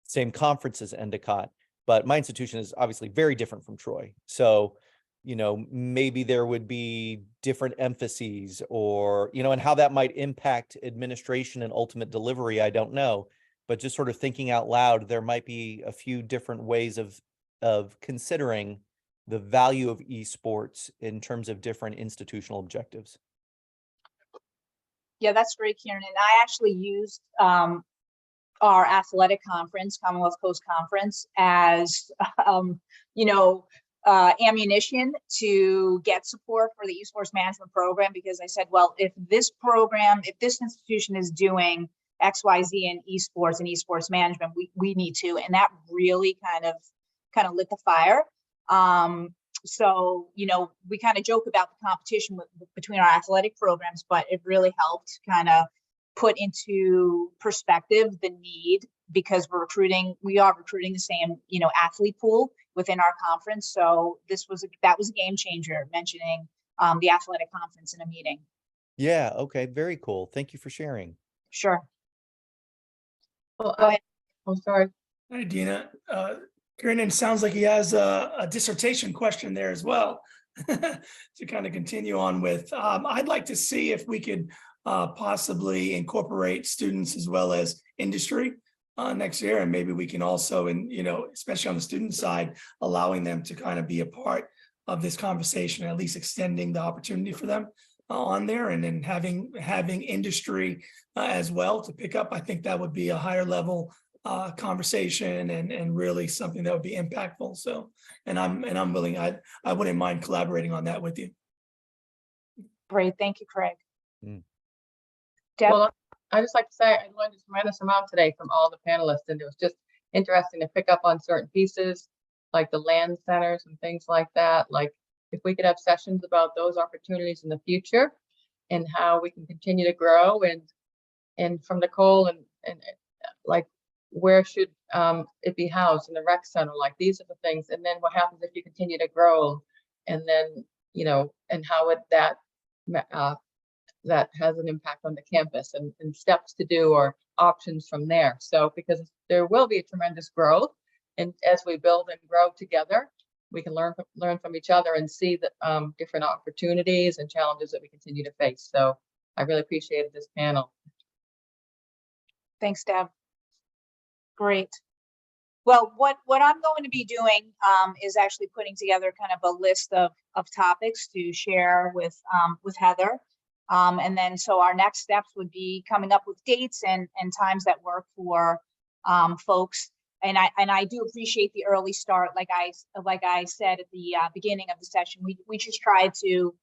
same conference as Endicott, but my institution is obviously very different from Troy. So, you know, maybe there would be different emphases, or, you know, and how that might impact administration and ultimate delivery, I don't know. But just sort of thinking out loud, there might be a few different ways of considering the value of esports in terms of different institutional objectives.
Yeah, that's great, Kieran. And I actually used our athletic conference, Commonwealth Coast Conference, as you know, ammunition to get support for the esports management program, because I said, well, if this program, if this institution is doing XYZ in esports and esports management, we need to, and that really kind of lit the fire. So, you know, we kind of joke about the competition between our athletic programs, but it really helped kind of put into perspective the need, because we are recruiting the same, you know, athlete pool within our conference. So that was a game changer, mentioning the athletic conference in a meeting.
Yeah. Okay. Very cool. Thank you for sharing.
Sure.
Well,
Go ahead.
I'm sorry.
Hi, Dina. Kieran, sounds like he has a dissertation question there as well to kind of continue on with. I'd like to see if we could possibly incorporate students as well as industry next year. And maybe we can also, and especially on the student side, allowing them to kind of be a part of this conversation, at least extending the opportunity for them on there, and then having industry as well to pick up. I think that would be a higher level conversation and really something that would be impactful. So, and I'm willing, I wouldn't mind collaborating on that with you.
Great, thank you, Craig.
Mm.
Deb?
Well, I just like to say I learned a tremendous amount today from all the panelists, and it was just interesting to pick up on certain pieces like the land centers and things like that. Like if we could have sessions about those opportunities in the future and how we can continue to grow, and from Nicole and like where should it be housed in the rec center? Like these are the things. And then what happens if you continue to grow, and then and how would that has an impact on the campus, and steps to do or options from there. So because there will be a tremendous growth, and as we build and grow together, we can learn from each other and see the different opportunities and challenges that we continue to face. So I really appreciated this panel.
Thanks, Deb. Great. Well, what I'm going to be doing is actually putting together kind of a list of topics to share with Heather. And then so our next steps would be coming up with dates and times that work for folks. And I do appreciate the early start. Like I said at the beginning of the session, we just tried to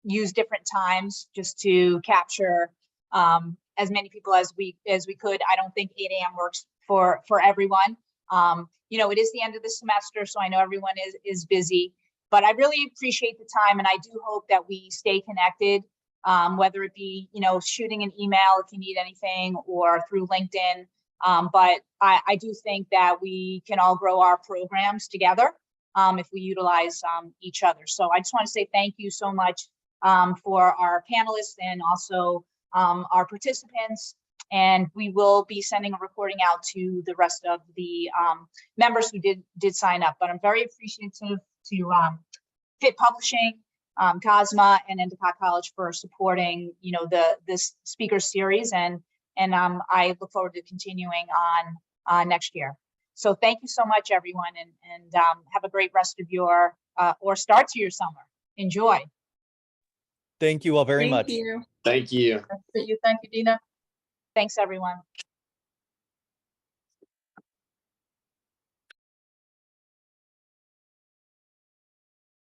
use different times just to capture as many people as we could. I don't think 8 a.m. works for everyone. It is the end of the semester, so I know everyone is busy, but I really appreciate the time, and I do hope that we stay connected, whether it be shooting an email if you need anything, or through LinkedIn. But I do think that we can all grow our programs together if we utilize each other. So I just want to say thank you so much for our panelists and also our participants. And we will be sending a recording out to the rest of the members who did sign up. But I'm very appreciative to Fit Publishing, Cosma, and Endicott College for supporting this speaker series, and I look forward to continuing on next year. So thank you so much, everyone, and have a great rest of your or start to your summer. Enjoy.
Thank you all very much.
Thank you.
Thank you.
Thank you, Dina.
Thanks, everyone.